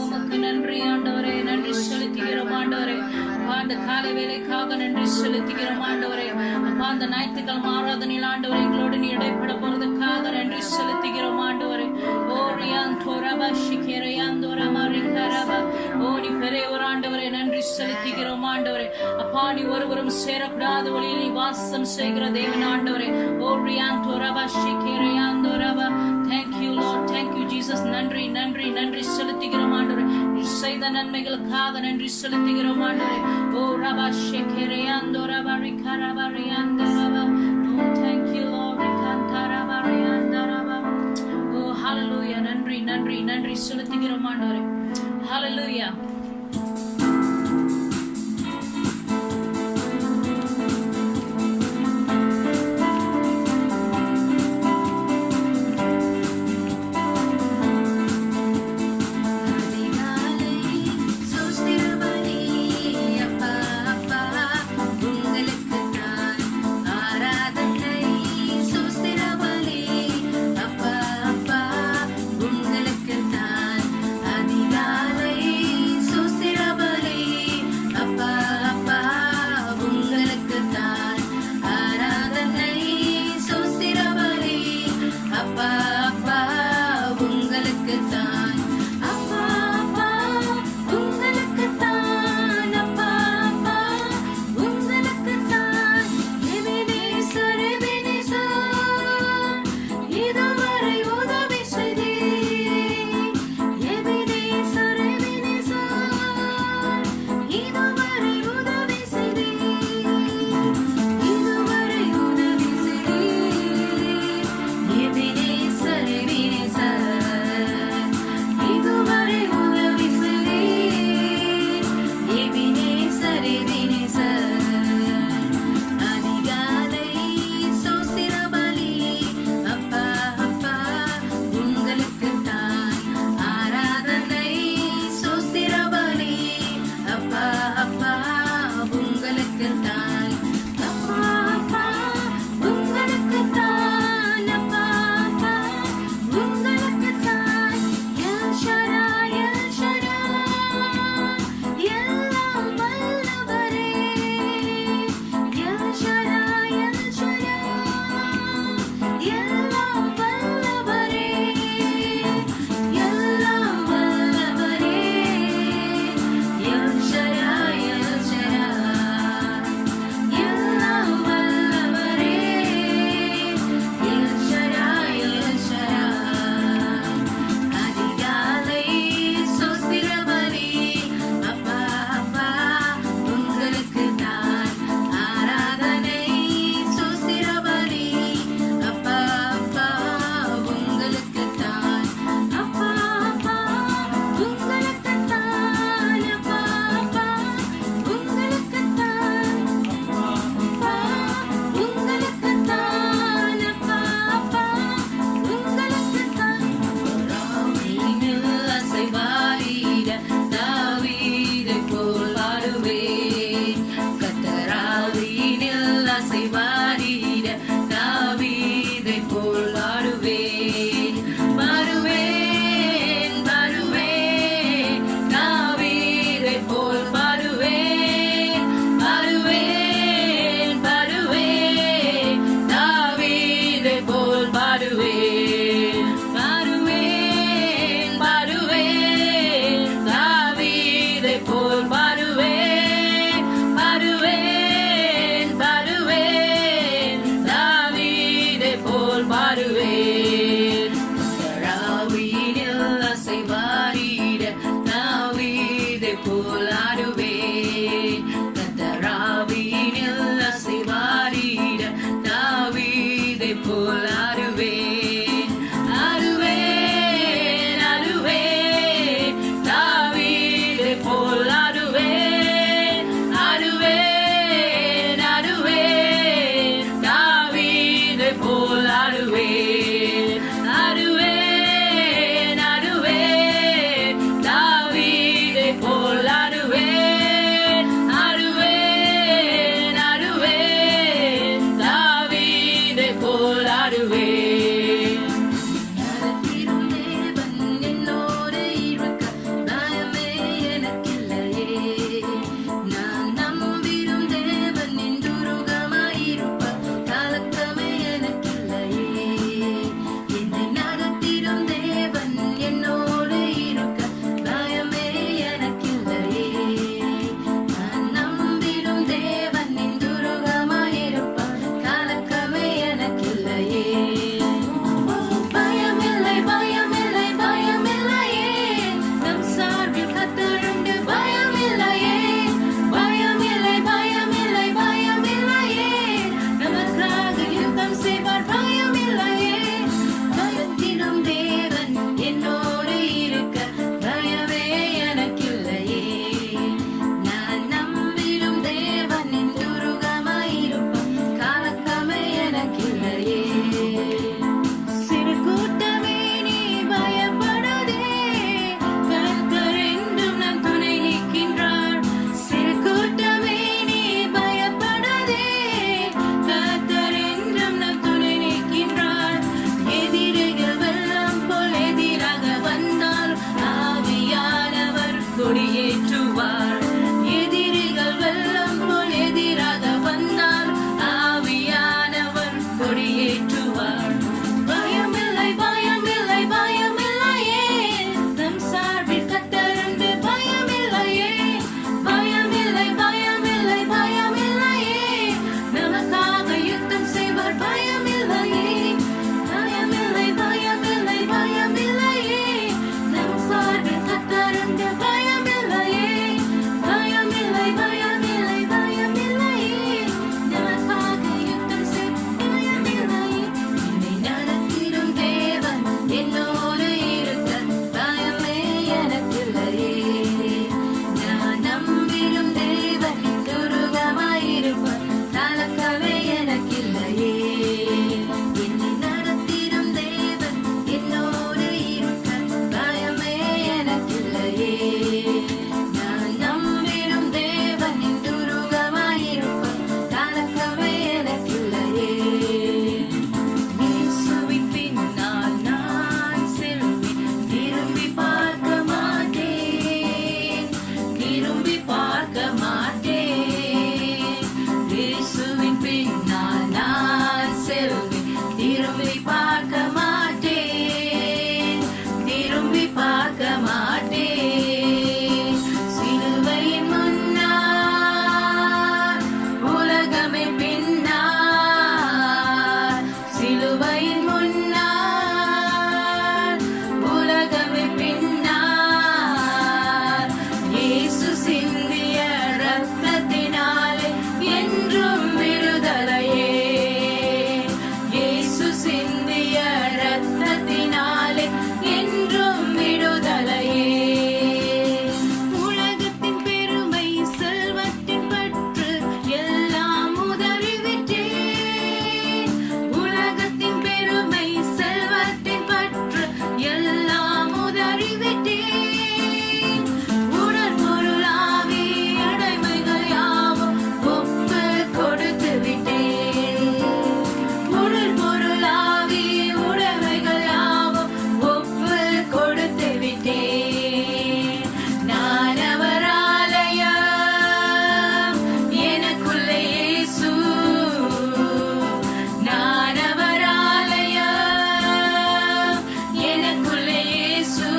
உமக்கு நன்றி ஆண்டவரே, நன்றி செலுத்துகிறோம் ஆண்டவரே. அந்த காலை வேலைக்காக நன்றி செலுத்துகிறோம் ஆண்டவரே. அப்பா, அந்த ஞாயிற்றுக்கிழமை ஆராதனையில் ஆண்டவரே எங்களோடு நீ இடைப்பட போறதுக்காக நன்றி செலுத்துகிறோம் ஆண்டவரே. ஓ ரியான் தோரபா ஷிகேரையான் தோரமா ரிகரபா. ஓ நீ பெரியவர் ஆண்டவரே, நன்றி செலுத்துகிறோம் ஆண்டவரே. அப்பா, நீ ஒருவரும் சேரக்கூடாத ஒளியில் நீ வாசம் செய்கிற தேவன் ஆண்டவரே. ஓ Ryan தோரபா ஷிகேரையான் தோரபா. Thank you Lord, thank you Jesus. நன்றி நன்றி நன்றி செலுத்துகிறோம் ஆண்டவரே. நீ செய்த நன்மைகளுக்காக நன்றி செலுத்துகிறோம் ஆண்டவரே. ஓ ரபா ஷெகேரையான் தோரபா ரிகரபா ரியான் தோரபா. Oh thank you Lord, ரிகந்தரபா ரியான் தோரபா. Oh hallelujah, நன்றி நன்றி நன்றி செலுத்துகிறோம் ஆண்டவரே. Hallelujah. பார்க்க மாட்டேன். சிலுவையின் முன்னால் உலகமே பின்னால், சிலுவையின் முன்னால் உலகமே பின்னால், இயேசு சிந்திய ரத்தத்தினாலே என்றும் விடுதலையே, இயேசு சிந்திய ரத்தத்தினாலே என்றும் விடுதலையே. உலகத்தின் பெருமை செல்வத்தின் பற்று எல்லாம் உதறிவிட்டேன், உலகத்தின் பெருமை செல்வத்தின் பற்று எல்லாம் உதறிவிட்டேன். உடல் பொருளாவி அடைமைகள் யாவும் ஒப்பு கொடுத்து விட்டேன், உடல் பொருளாவி உடைமைகள் யாவும் ஒப்பு கொடுத்து விட்டேன். நான் அவர் ஆலயம், எனக்குள்ளே இயேசு, நான் அவர் ஆலயம், எனக்குள்ளே இயேசு.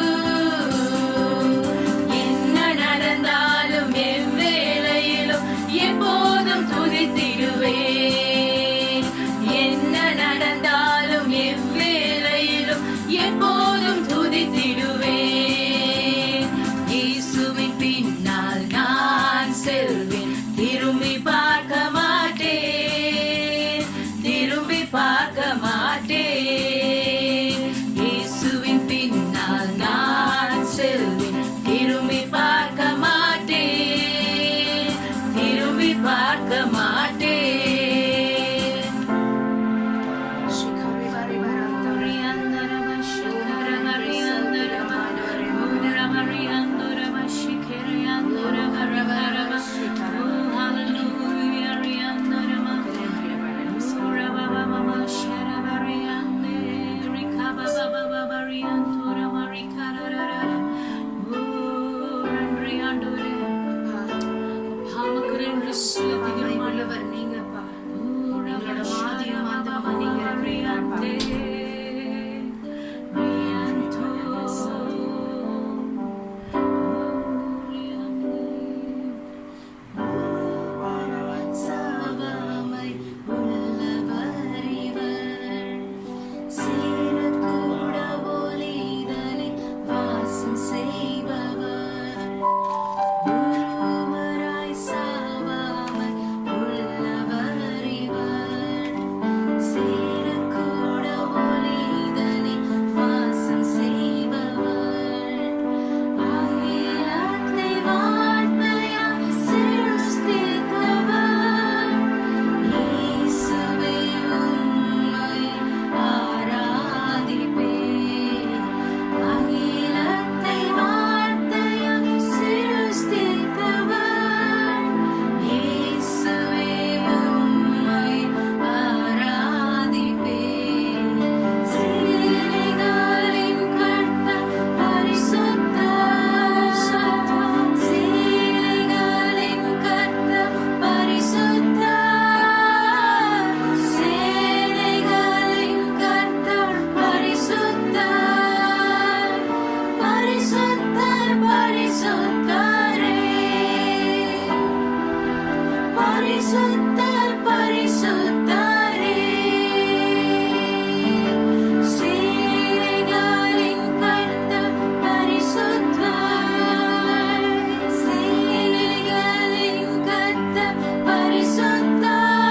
என்ன நடந்தாலும் எவ்வேளையிலும் எப்போதும் துதித்திடுவேன், என்ன நடந்தாலும் எவ்வேளையிலும் எப்போதும் துதித்திடுவேன். இயேசுவின் பின்னால் நான் செல்வேன், திரும்பி பார்க்க மாட்டேன், திரும்பி பார்க்க மாட்டேன். இயேசுவின் பின்னால் நான் செல்வேன், திரும்பி பார்க்க மாட்டேன், திரும்பி பார்க்க மாட்டேன். உள்ளவர் நீங்கப்பா, எங்களோட மாதியும் ஆண்டவா நீங்க சாவாமை உள்ளவர் இவர், சேரக்கூட ஒளிதனை வாசம் செய்பவர். ஒருவராய் சாவாமை உள்ளவர் இவர், சேரக்கூட ஒளிதனை வாசம் செய்பவர். அகிலத்தை வார்த்தையால் சிருஷ்டித்தவர், இயேசுவே உம்மை ஆராதிப்பேன். அகிலத்தை வார்த்தையால் சிருஷ்டித்தவர், இயேசுவே உம்மை ஆராதிப்பேன். சேனைகளின் கர்த்தர் பரிசுத்தர், சேனைகளின் கர்த்தர் பரிசுத்தர், சேனைகளின் கர்த்தர் பரிசுத்தர், பரிசுத்தர் பரிசுத்தரே, பரிசுத்தர் பரிசுத்தரே. சேனைகளின் கர்த்தர் பரிசுத்தர், சேனைகளின் கர்த்தர் பரிசுத்தர்,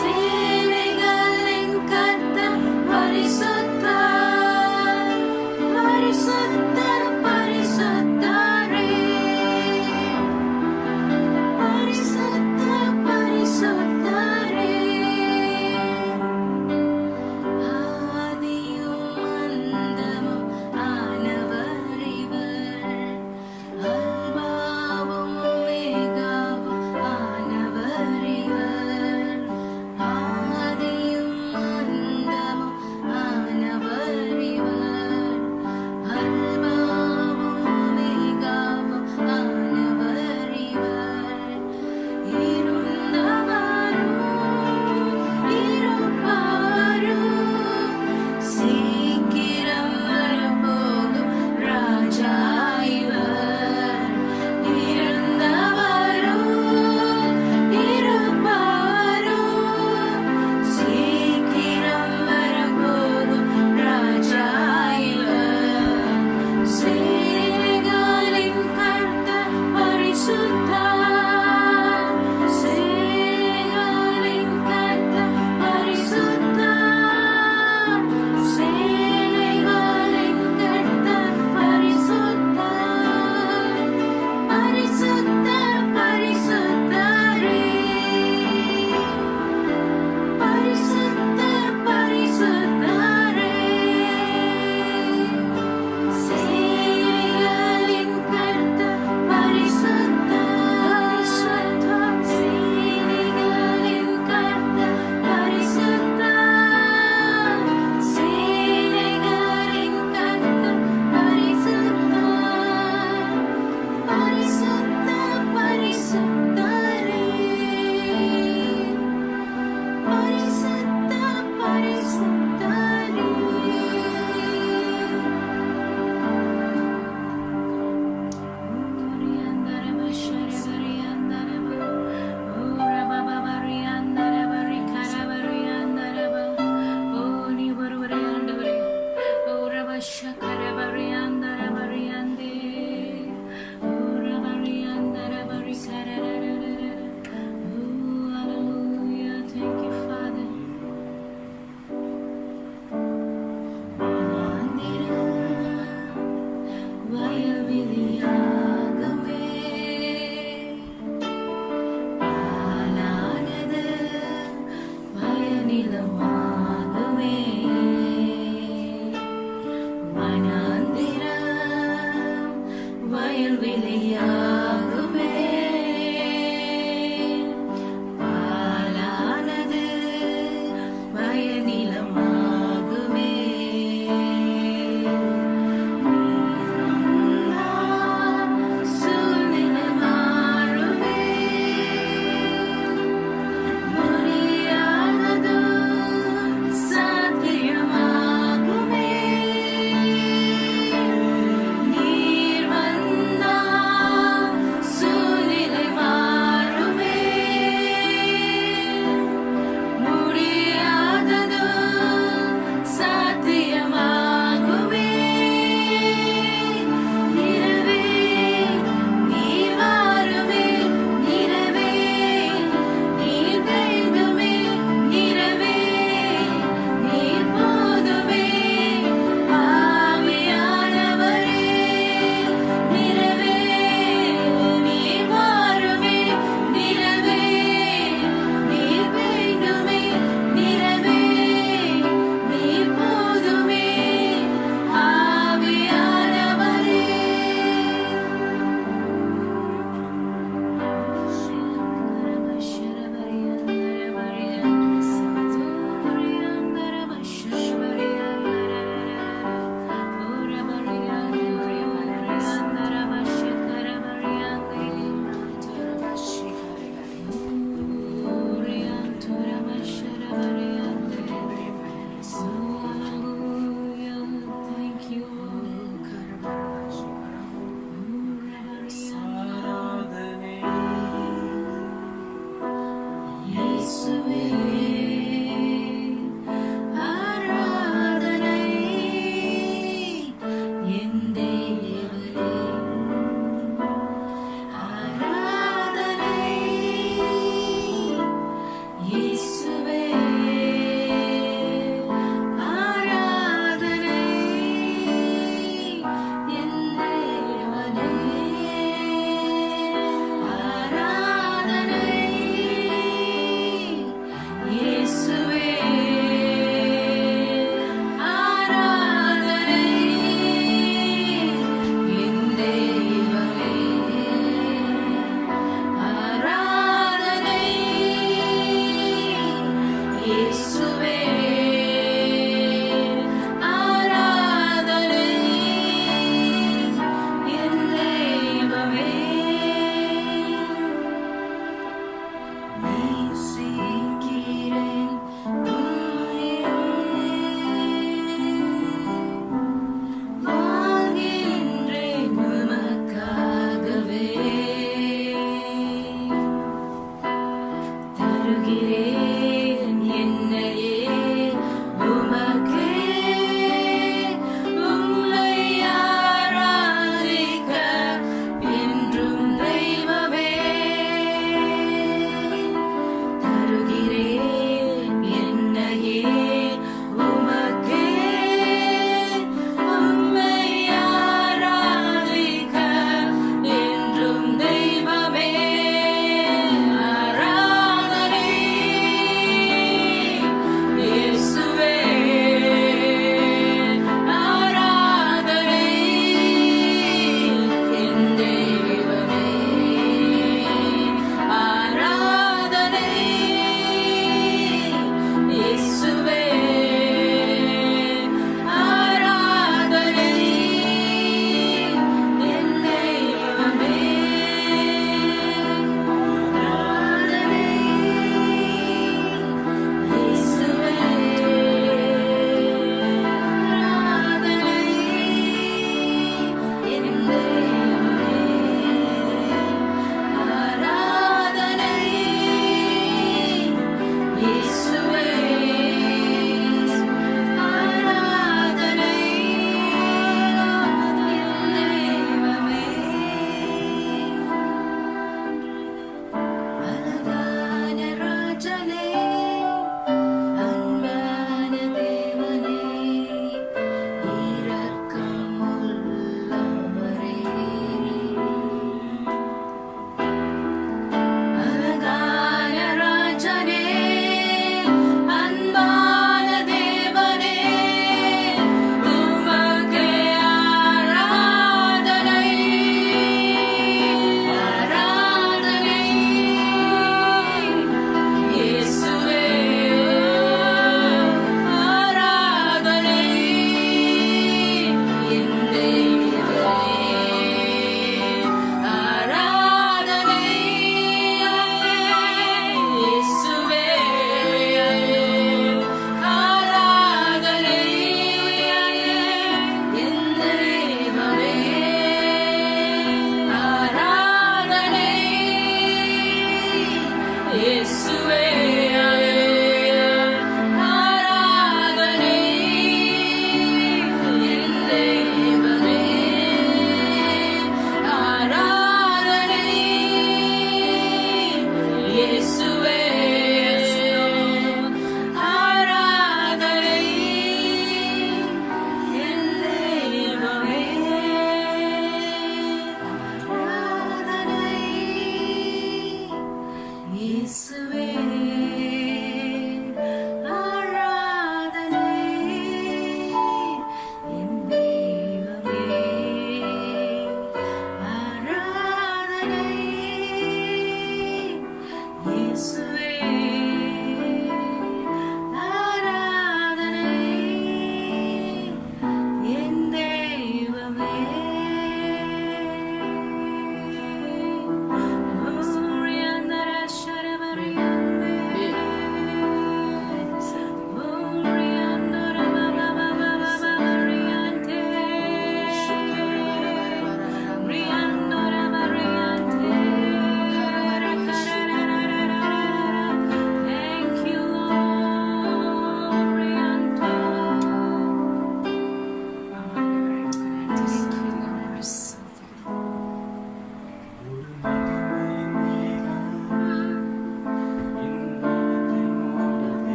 சேனைகளின் கர்த்தர் பரிசுத்தர், பரிசுத்தர் பரிசுத்தரே, பரிசுத்தர் Hallelujah. Thank you, Father. வயல்வெளியாகவே பாலானது பயனிலமாகவே வனாந்திரம் வயல்வெளியாகவே பாலானது பயனிலமாகவே சூழ்நிலை மாறுமே முடியாதது சாத்தியமாகுமே நீர் வந்தால்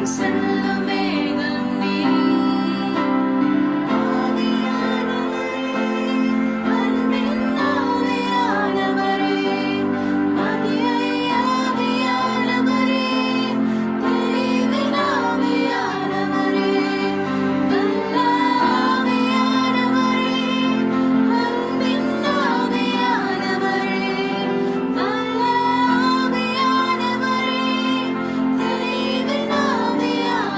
முன் செல்லும் மேகம் நீர். அன்பின் ஆவியானவரே, மதியை ஆவியானவரே, தெளிவின் ஆவியானவரே, வல்ல ஆவியானவரே, அன்பின் ஆவியானவரே, வல்ல ஆவியானவரே, தெளிவின் ஆவியானவரே,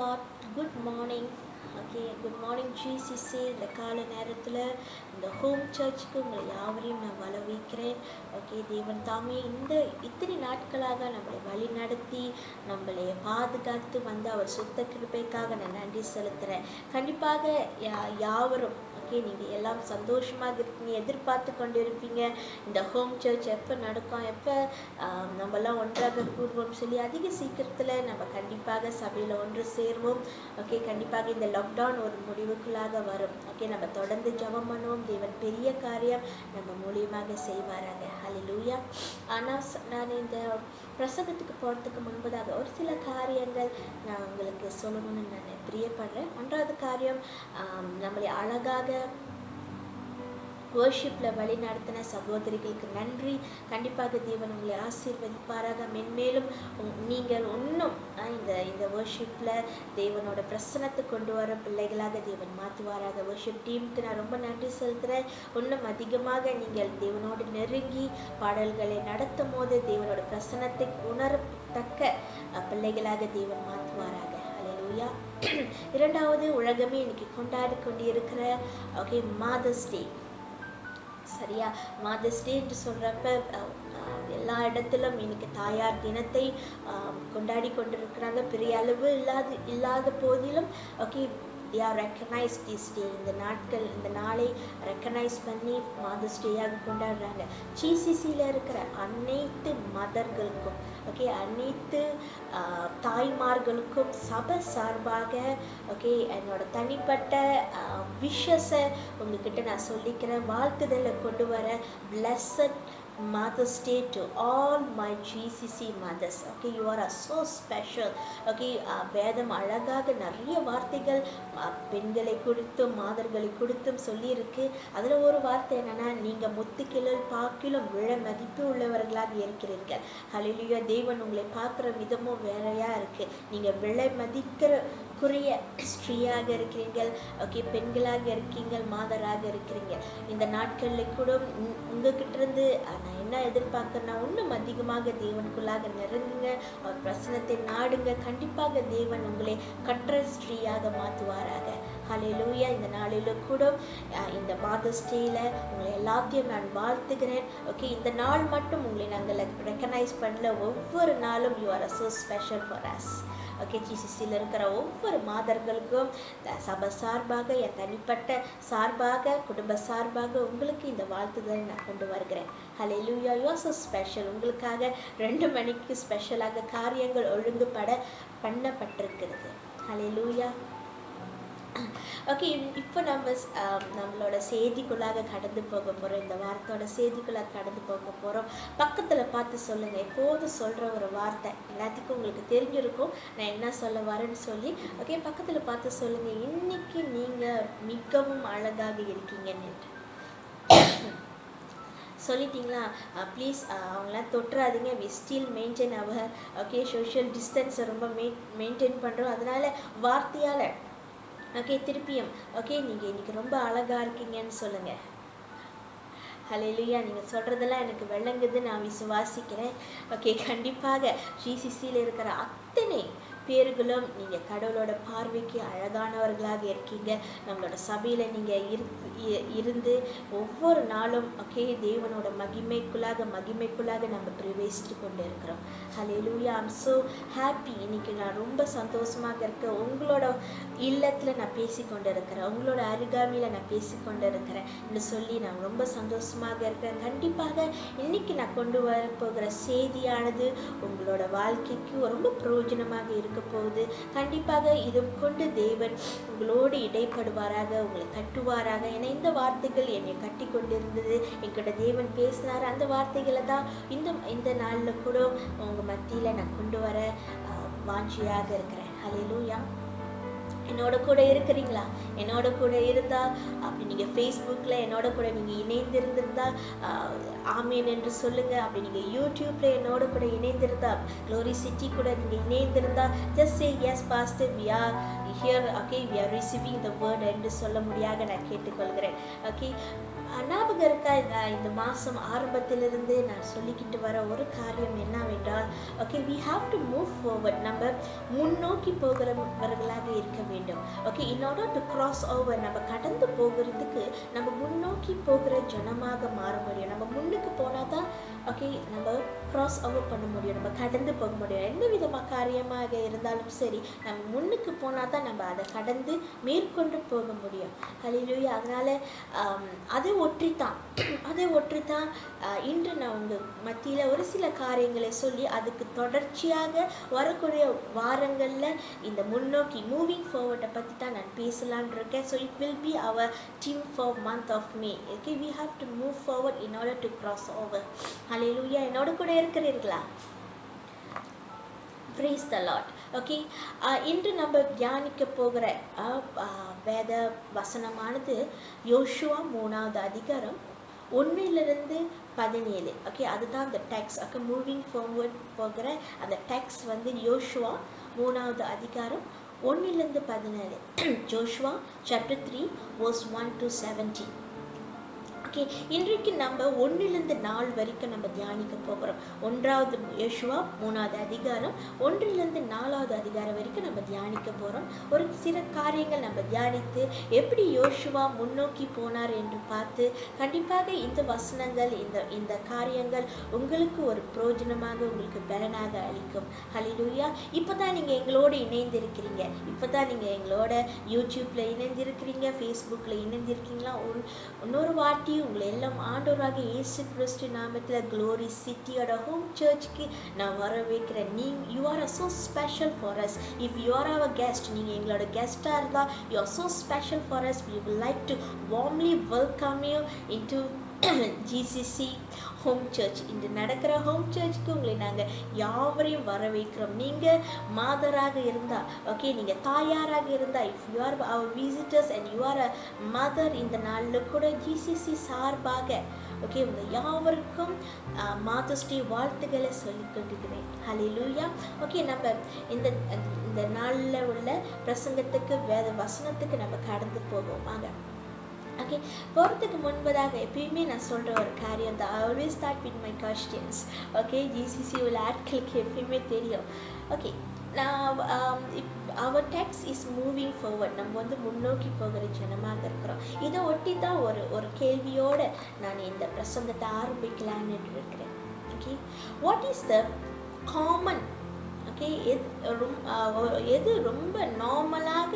Lord. Good morning. Okay, good morning GCC. இந்த கால நேரத்தில் இந்த ஹோம் சர்ச்சுக்கு உங்களை யாவரையும் நான் வரவேற்கிறேன். ஓகே, தேவன் தாமே இத்தனை நாட்களாக நம்மளை வழி நடத்தி நம்மளை பாதுகாத்து வந்து அவர் சுத்த கிருபைக்காக நான் நன்றி செலுத்துகிறேன். கண்டிப்பாக யாவரும் நீங்கள் எல்லாம் சந்தோஷமாக இருக்கீங்க, எதிர்பார்த்து கொண்டு இருப்பீங்க இந்த ஹோம் சர்ச் எப்போ நடக்கும், எப்போ நம்மலாம் ஒன்றாக கூடுவோம் சொல்லி அதிக சீக்கிரத்தில் நம்ம கண்டிப்பாக சபையில் ஒன்று சேருவோம். ஓகே, கண்டிப்பாக இந்த லாக்டவுன் ஒரு முடிவுக்குள்ளாக வரும். ஓகே, நம்ம தொடர்ந்து ஜெபம் பண்ணுவோம். தேவன் பெரிய காரியம் நம்ம மூலியமாக செய்வாராங்க. ஹல்லேலூயா. ஆனால் நான் இந்த பிரசங்கத்துக்கு போகிறதுக்கு முன்பதாக ஒரு சில காரியங்கள் நான் உங்களுக்கு சொல்லணும்னு நான் பிரியப்படுறேன். ஒன்றாவது காரியம், நம்மளை அழகாக வர்ஷிப்பில் வழி நடத்தின சகோதரிகளுக்கு நன்றி. கண்டிப்பாக தேவன் உங்களை ஆசீர்வதிப்பாராக. மென்மேலும் நீங்கள் இன்னும் இந்த வர்ஷிப்பில் தேவனோட பிரசனத்தை கொண்டு வர பிள்ளைகளாக தேவன் மாற்றுவாராக. வர்ஷிப் டீமுக்கு நான் ரொம்ப நன்றி செலுத்துகிறேன். இன்னும் அதிகமாக நீங்கள் தேவனோடு நெருங்கி பாடல்களை நடத்தும் போது தேவனோட பிரசனத்தை உணரத்தக்க பிள்ளைகளாக தேவன் மாற்றுவாராக. ஹல்லேலூயா. இரண்டாவது, உலகமே இன்னைக்கு கொண்டாடி கொண்டிருக்கிற மதர்ஸ் டே. சரியா, மதர்ஸ் டே என்று சொல்கிறப்ப எல்லா இடத்திலும் இன்னைக்கு தாயார் தினத்தை கொண்டாடி கொண்டிருக்கிறாங்க. பெரிய அளவு இல்லாத போதிலும் they are recognized this day. இந்த நாளை ரெக்கக்னைஸ் பண்ணி மதர்ஸ் டேயாக கொண்டாடுறாங்க. ஜிசிசியில் இருக்கிற அனைத்து மதர்களுக்கும் அனைத்து தாய்மார்களுக்கும் சபை சார்பாக என்னோட தனிப்பட்ட விஷஸை உங்ககிட்ட நான் சொல்லிக்கிறேன். வாழ்த்துதலை கொண்டு வர blessed Mother's Day to all my GCC mothers. You are so special. வேதம் அழகாக நிறைய வார்த்தைகள் பெண்களை குறித்தும் மாதர்களை குறித்தும் சொல்லியிருக்கு. அதில் ஒரு வார்த்தை என்னன்னா, நீங்கள் முத்துக்கிழல் பாக்கிலும் விழ மதிப்பு உள்ளவர்களாக இருக்கிறீர்கள். ஹல்லேலூயா. தேவன் உங்களை பார்க்குற விதமும் வேறையாக இருக்குது. நீங்கள் விலை மதிக்கிறக்குரிய ஸ்ரீயாக இருக்கிறீர்கள். பெண்களாக இருக்கீங்கள், மாதராக இருக்கிறீங்க. இந்த நாட்களில் கூட உங்ககிட்ட இருந்து நான் என்ன எதிர்பார்க்கறேன்னா, இன்னும் அதிகமாக தேவனுக்குள்ளாக நெருங்குங்க, அவர் பிரசனத்தை நாடுங்க. கண்டிப்பாக தேவன் உங்களை கற்ற ஸ்ரீயாக மாற்றுவாராக. ஹல்லேலூயா. இந்த நாளிலும் கூட இந்த மதர்ஸ் டேயில் உங்களை எல்லாத்தையும் நான் வாழ்த்துகிறேன். இந்த நாள் மட்டும் உங்களை நாங்கள் ரெக்கக்னைஸ் பண்ணல. ஒவ்வொரு நாளும் you are so special for us. ஜிசிசியில் இருக்கிற ஒவ்வொரு மாதர்களுக்கும் சபை சார்பாக, என் தனிப்பட்ட சார்பாக, குடும்ப சார்பாக உங்களுக்கு இந்த வாழ்த்துதலை நான் கொண்டு வருகிறேன். Hallelujah. You are so special. உங்களுக்காக 2 மணிக்கு ஸ்பெஷலாக காரியங்கள் பண்ணப்பட்டிருக்கிறது. ஹல்லேலூயா. இப்போ நம்மளோட செய்திக்குள்ளாக கடந்து போக போகிறோம். இந்த வார்த்தையோட செய்திக்குள்ளாக கடந்து போக போகிறோம். பக்கத்தில் பார்த்து சொல்லுங்கள். எப்போதும் சொல்கிற ஒரு வார்த்தை எல்லாத்துக்கும் உங்களுக்கு தெரிஞ்சிருக்கும் நான் என்ன சொல்ல வரேன்னு சொல்லி. பக்கத்தில் பார்த்து சொல்லுங்கள், இன்னைக்கு நீங்கள் மிகவும் அழகாக இருக்கீங்கன்னு சொல்லிட்டீங்களா? ப்ளீஸ் அவங்களாம் தொட்டுறாதீங்க. We still maintain our social டிஸ்டன்ஸை ரொம்ப மெயின்டைன் பண்ணுறோம். அதனால் வார்த்தையால் திருப்பியும் நீங்கள் இன்றைக்கி ரொம்ப அழகாக இருக்கீங்கன்னு சொல்லுங்கள். ஹல்லேலூயா. நீங்கள் சொல்கிறதெல்லாம் எனக்கு விளங்குது, நான் விசுவாசிக்கிறேன். கண்டிப்பாக ஜிசிசியில் இருக்கிற அத்தனை பேர்களும் நீங்கள் கடவுளோட பார்வைக்கு அழகானவர்களாக இருக்கீங்க. நம்மளோட சபையில் நீங்கள் இருந்து ஒவ்வொரு நாளும் தேவனோட மகிமைக்குள்ளாக நம்ம பிரவேசித்து கொண்டு இருக்கிறோம். ஹல்லேலூயா. I'm so happy. இன்றைக்கி நான் ரொம்ப சந்தோஷமாக இருக்கேன். உங்களோட இல்லத்தில் நான் பேசி கொண்டு இருக்கிறேன், உங்களோட அருகாமையில் நான் பேசி கொண்டு இருக்கிறேன் என்று சொல்லி நான் ரொம்ப சந்தோஷமாக இருக்கிறேன். கண்டிப்பாக இன்றைக்கி நான் கொண்டு வரப்போகிற செய்தியானது உங்களோட வாழ்க்கைக்கு ரொம்ப பிரயோஜனமாக இருக்க போகுது. கண்டிப்பாக இது கொண்டு தேவன் உங்களோடு இடைப்படுவாராக, உங்களை கட்டுவாராக. ஏன்னா இந்த வார்த்தைகள் என்னை கட்டி கொண்டிருந்தது, என்கிட்ட தேவன் பேசினார். அந்த வார்த்தைகளை தான் இந்த நாளில் கூட உங்கள் மத்தியில் நான் கொண்டு வர வாஞ்சியாக இருக்கிறேன். ஹல்லேலூயா. என்னோட கூட இருக்கிறீங்களா? என்னோட கூட இருந்தால் அப்படி நீங்கள் ஃபேஸ்புக்கில் என்னோட கூட நீங்கள் இணைந்திருந்திருந்தால் ஆமீன் என்று சொல்லுங்கள். அப்படி நீங்கள் யூடியூப்பில் என்னோட கூட இணைந்திருந்தால், க்ளோரி சிட்டி கூட நீங்கள் இணைந்திருந்தால், just say yes pastor, we are here, okay, we are receiving the word என்று சொல்ல முடியாக நான் கேட்டுக்கொள்கிறேன். ஓகே, ஞாபகம் இருக்கா, இந்த மாதம் ஆரம்பத்திலிருந்து நான் சொல்லிக்கிட்டு வர ஒரு காரியம் என்னவென்றால், okay, we have to move forward. நம்ம முன்னோக்கி போகிறவர்களாக இருக்க வேண்டும். Okay, in order to cross over, நம்ம கடந்து போகிறதுக்கு நம்ம முன்னோக்கி போகிற ஜனமாக மாற முடியும். நம்ம முன்னுக்கு போனால் தான் ஓகே நம்ம cross over பண்ண முடியும், நம்ம கடந்து போக முடியும். எந்த விதமாக காரியமாக இருந்தாலும் சரி, நம்ம முன்னுக்கு போனால் தான் நம்ம அதை கடந்து மேற்கொண்டு போக முடியும். ஹல்லேலூயா. அதனால் அதை ஒற்றி தான் இன்று நான் உங்கள் மத்தியில் ஒரு சில காரியங்களை சொல்லி அதுக்கு தொடர்ச்சியாக வரக்கூடிய வாரங்களில் இந்த முன்னோக்கி மூவிங் ஃபார்வர்டை பற்றி தான் நான் பேசலான் இருக்கேன். So it will be our team for month of May. Okay, we have to move forward in order to cross over. Hallelujah. என்னோட கூட இருக்கிறீர்களா? Praise the Lord. ஓகே, இன்று நம்ம தியானிக்க போகிற வேத வசனமானது யோசுவா 3வது அதிகாரம் 1-17. ஓகே, அதுதான் அந்த டெக்ஸ்ட். ஓகே, மூவிங் ஃபார்வர்ட் போகிற அந்த டெக்ஸ்ட் வந்து யோசுவா 3வது அதிகாரம் 1-17. Joshua chapter 3 verse 1 to 17. Okay, இன்றைக்கு நம்ம 1-4 வரைக்கும் நம்ம தியானிக்க போகிறோம். 1வது யோசுவா 3வது அதிகாரம் 1-4வது அதிகாரம் வரைக்கும் நம்ம தியானிக்க போகிறோம். ஒரு சில காரியங்கள் நம்ம தியானித்து எப்படி யோசுவா முன்னோக்கி போனார் என்று பார்த்து, கண்டிப்பாக இந்த வசனங்கள் இந்த காரியங்கள் உங்களுக்கு ஒரு பிரயோஜனமாக, உங்களுக்கு பலனாக அளிக்கும். ஹல்லேலூயா. இப்போ தான் நீங்கள் எங்களோடு இணைந்திருக்கிறீங்க, இப்போ தான் நீங்கள் எங்களோட யூடியூப்பில் இணைந்திருக்கிறீங்க, ஃபேஸ்புக்கில் இணைந்திருக்கீங்களா? இன்னொரு வாட்டி உங்களை எல்லாம் ஆண்டவராக இயேசு கிறிஸ்து நாமத்தில் க்ளோரி சிட்டியோட ஹோம் சர்ச்சுக்கு நான் வர வைக்கிறேன். You are so special for us. If you are our guest, நீங்கள் எங்களோட கெஸ்ட்டாக இருந்தால், you are so special for us. We would like to warmly welcome you into GCC home church. இன்று நடக்கிற ஹோம் சர்ச்சுக்கு உங்களை நாங்கள் யாவரையும் வர வைக்கிறோம். நீங்கள் மாதராக இருந்தால், ஓகே, நீங்கள் தாயாராக இருந்தால், if you are our visitors and you are a mother, இந்த நாளில் கூட ஜிசிசி சார்பாக ஓகே உங்கள் யாவருக்கும் மாதர்ஸ் டே வாழ்த்துக்களை சொல்லிக்கொண்டிருக்கிறேன். ஹல்லேலூயா. ஓகே, நம்ம இந்த நாளில் உள்ள பிரசங்கத்துக்கு வேத வசனத்துக்கு நம்ம கடந்து போவோமாக. ஓகே, போகிறதுக்கு முன்பதாக எப்பயுமே நான் சொல்கிற ஒரு காரியம் தான், I always start with my questions. Okay, GCC உள்ள ஆட்களுக்கு எப்பயுமே தெரியும். ஓகே, நான் அவர் டெக்ஸ்ட் இஸ் மூவிங் ஃபார்வர்ட். நம்ம வந்து முன்னோக்கி போகிற ஜனமாக இருக்கிறோம். இதை ஒட்டி தான் ஒரு கேள்வியோடு நான் இந்த பிரசங்கத்தை ஆரம்பிக்கலான்னு இருக்கிறேன். Okay, what is the common, okay, எது ரொம்ப நார்மலாக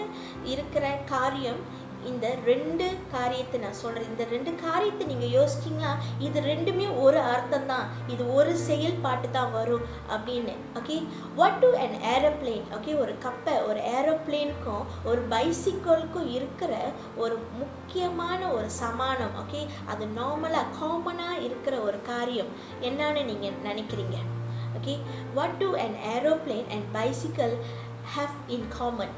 இருக்கிற காரியம்? இந்த 2 காரியத்தை நான் சொல்கிறேன். இந்த 2 காரியத்தை நீங்கள் யோசிச்சிங்களா, இது ரெண்டுமே ஒரு அர்த்தம் தான், இது ஒரு செயல்பாட்டு தான் வரும் அப்படின்னு. Okay, what do an aeroplane? Okay, ஒரு கப்பை, ஒரு ஏரோப்ளேனுக்கும் ஒரு பைசிக்கிளுக்கும் இருக்கிற ஒரு முக்கியமான ஒரு சமானம். ஓகே, அது நார்மலாக காமனாக இருக்கிற ஒரு காரியம் என்னன்னு நீங்கள் நினைக்கிறீங்க? Okay, what do an aeroplane and bicycle have in common?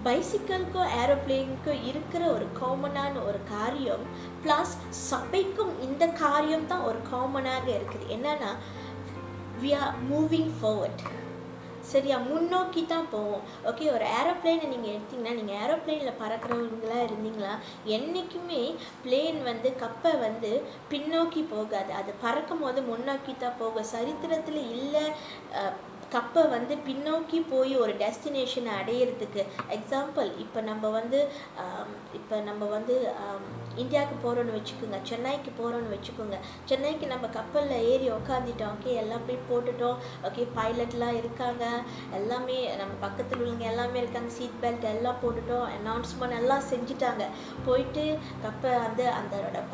பைசிக்கிளுக்கும் ஏரோப்ளேனுக்கும் இருக்கிற ஒரு காமனான ஒரு காரியம் ப்ளஸ் சபைக்கும் இந்த காரியம் தான் ஒரு காமனாக இருக்குது. என்னன்னா, we are moving forward. சரியா, முன்னோக்கி தான் போவோம். ஓகே, ஒரு ஏரோப்ளேனை நீங்கள் எடுத்திங்கன்னா, நீங்கள் ஏரோப்ளேனில் பறக்கிறவங்களா இருந்தீங்களா, என்றைக்குமே பிளேன் வந்து கப்பை வந்து பின்னோக்கி போகாது, அது பறக்கும் போது முன்னோக்கி தான் போகும். சரித்திரத்தில் இல்லை கப்பை வந்து பின்னோக்கி போய் ஒரு டெஸ்டினேஷனை அடையிறதுக்கு. எக்ஸாம்பிள், இப்போ நம்ம வந்து இந்தியாவுக்கு போகிறோன்னு வச்சுக்கோங்க, சென்னைக்கு போகிறோன்னு வச்சுக்கோங்க. சென்னைக்கு நம்ம கப்பலில் ஏறி உக்காந்துட்டோம். ஓகே, எல்லாம் போய் போட்டுட்டோம். ஓகே, பைலட்லாம் இருக்காங்க, எல்லாமே நம்ம பக்கத்தில் உள்ளவங்க எல்லாமே இருக்காங்க, சீட் பெல்ட் எல்லாம் போட்டுட்டோம், அனௌன்ஸ்மெண்ட் எல்லாம் செஞ்சுட்டாங்க. போயிட்டு கப்பை அந்த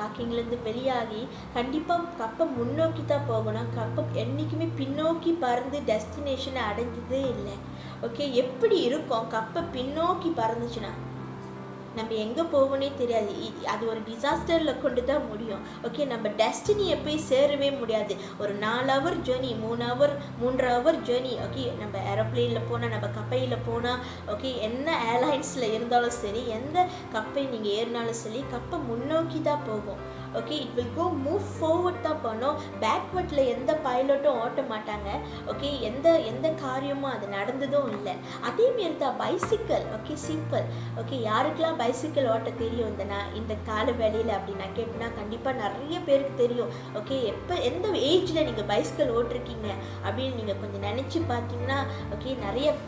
பார்க்கிங்லேருந்து வெளியாகி கண்டிப்பாக கப்பை முன்னோக்கி தான் போகணும். கப்பை என்றைக்குமே பின்னோக்கி பறந்து டெஸ்டினேஷனை அடைஞ்சதே இல்லை. ஓகே, எப்படி இருக்கும் கப்பை பின்னோக்கி பறந்துச்சுன்னா? நம்ம எங்கே போவோன்னே தெரியாது. அது ஒரு டிசாஸ்டரில் கொண்டு தான் முடியும். ஓகே, நம்ம டெஸ்டினியை போய் சேரவே முடியாது. ஒரு 4 hour journey, 3 hour journey. Okay, நம்ம ஏரோப்ளேனில் போனால், நம்ம கப்பலில் போனால், ஓகே, என்ன ஏர்லைன்ஸில் இருந்தாலும் சரி, எந்த கப்பை நீங்கள் ஏறினாலும் சரி, கப்பை முன்னோக்கி தான் போகும். Okay, it will go move forward தான் பண்ணோம். பேக்வர்டில் எந்த பைலட்டும் ஓட்ட மாட்டாங்க. ஓகே, எந்த காரியமும் அது நடந்ததும் இல்லை. அதேமாரி தான் பைசிக்கல். Okay, simple. ஓகே, யாருக்கெல்லாம் பைசிக்கல் ஓட்ட தெரியும் இந்த கால வேலையில் அப்படின்னு நான் கேட்டேன்னா கண்டிப்பாக நிறைய பேருக்கு தெரியும். ஓகே, எந்த ஏஜில் நீங்கள் பைசிக்கல் ஓட்டிருக்கீங்க அப்படின்னு நீங்கள் கொஞ்சம் நினச்சி பார்த்தீங்கன்னா, ஓகே,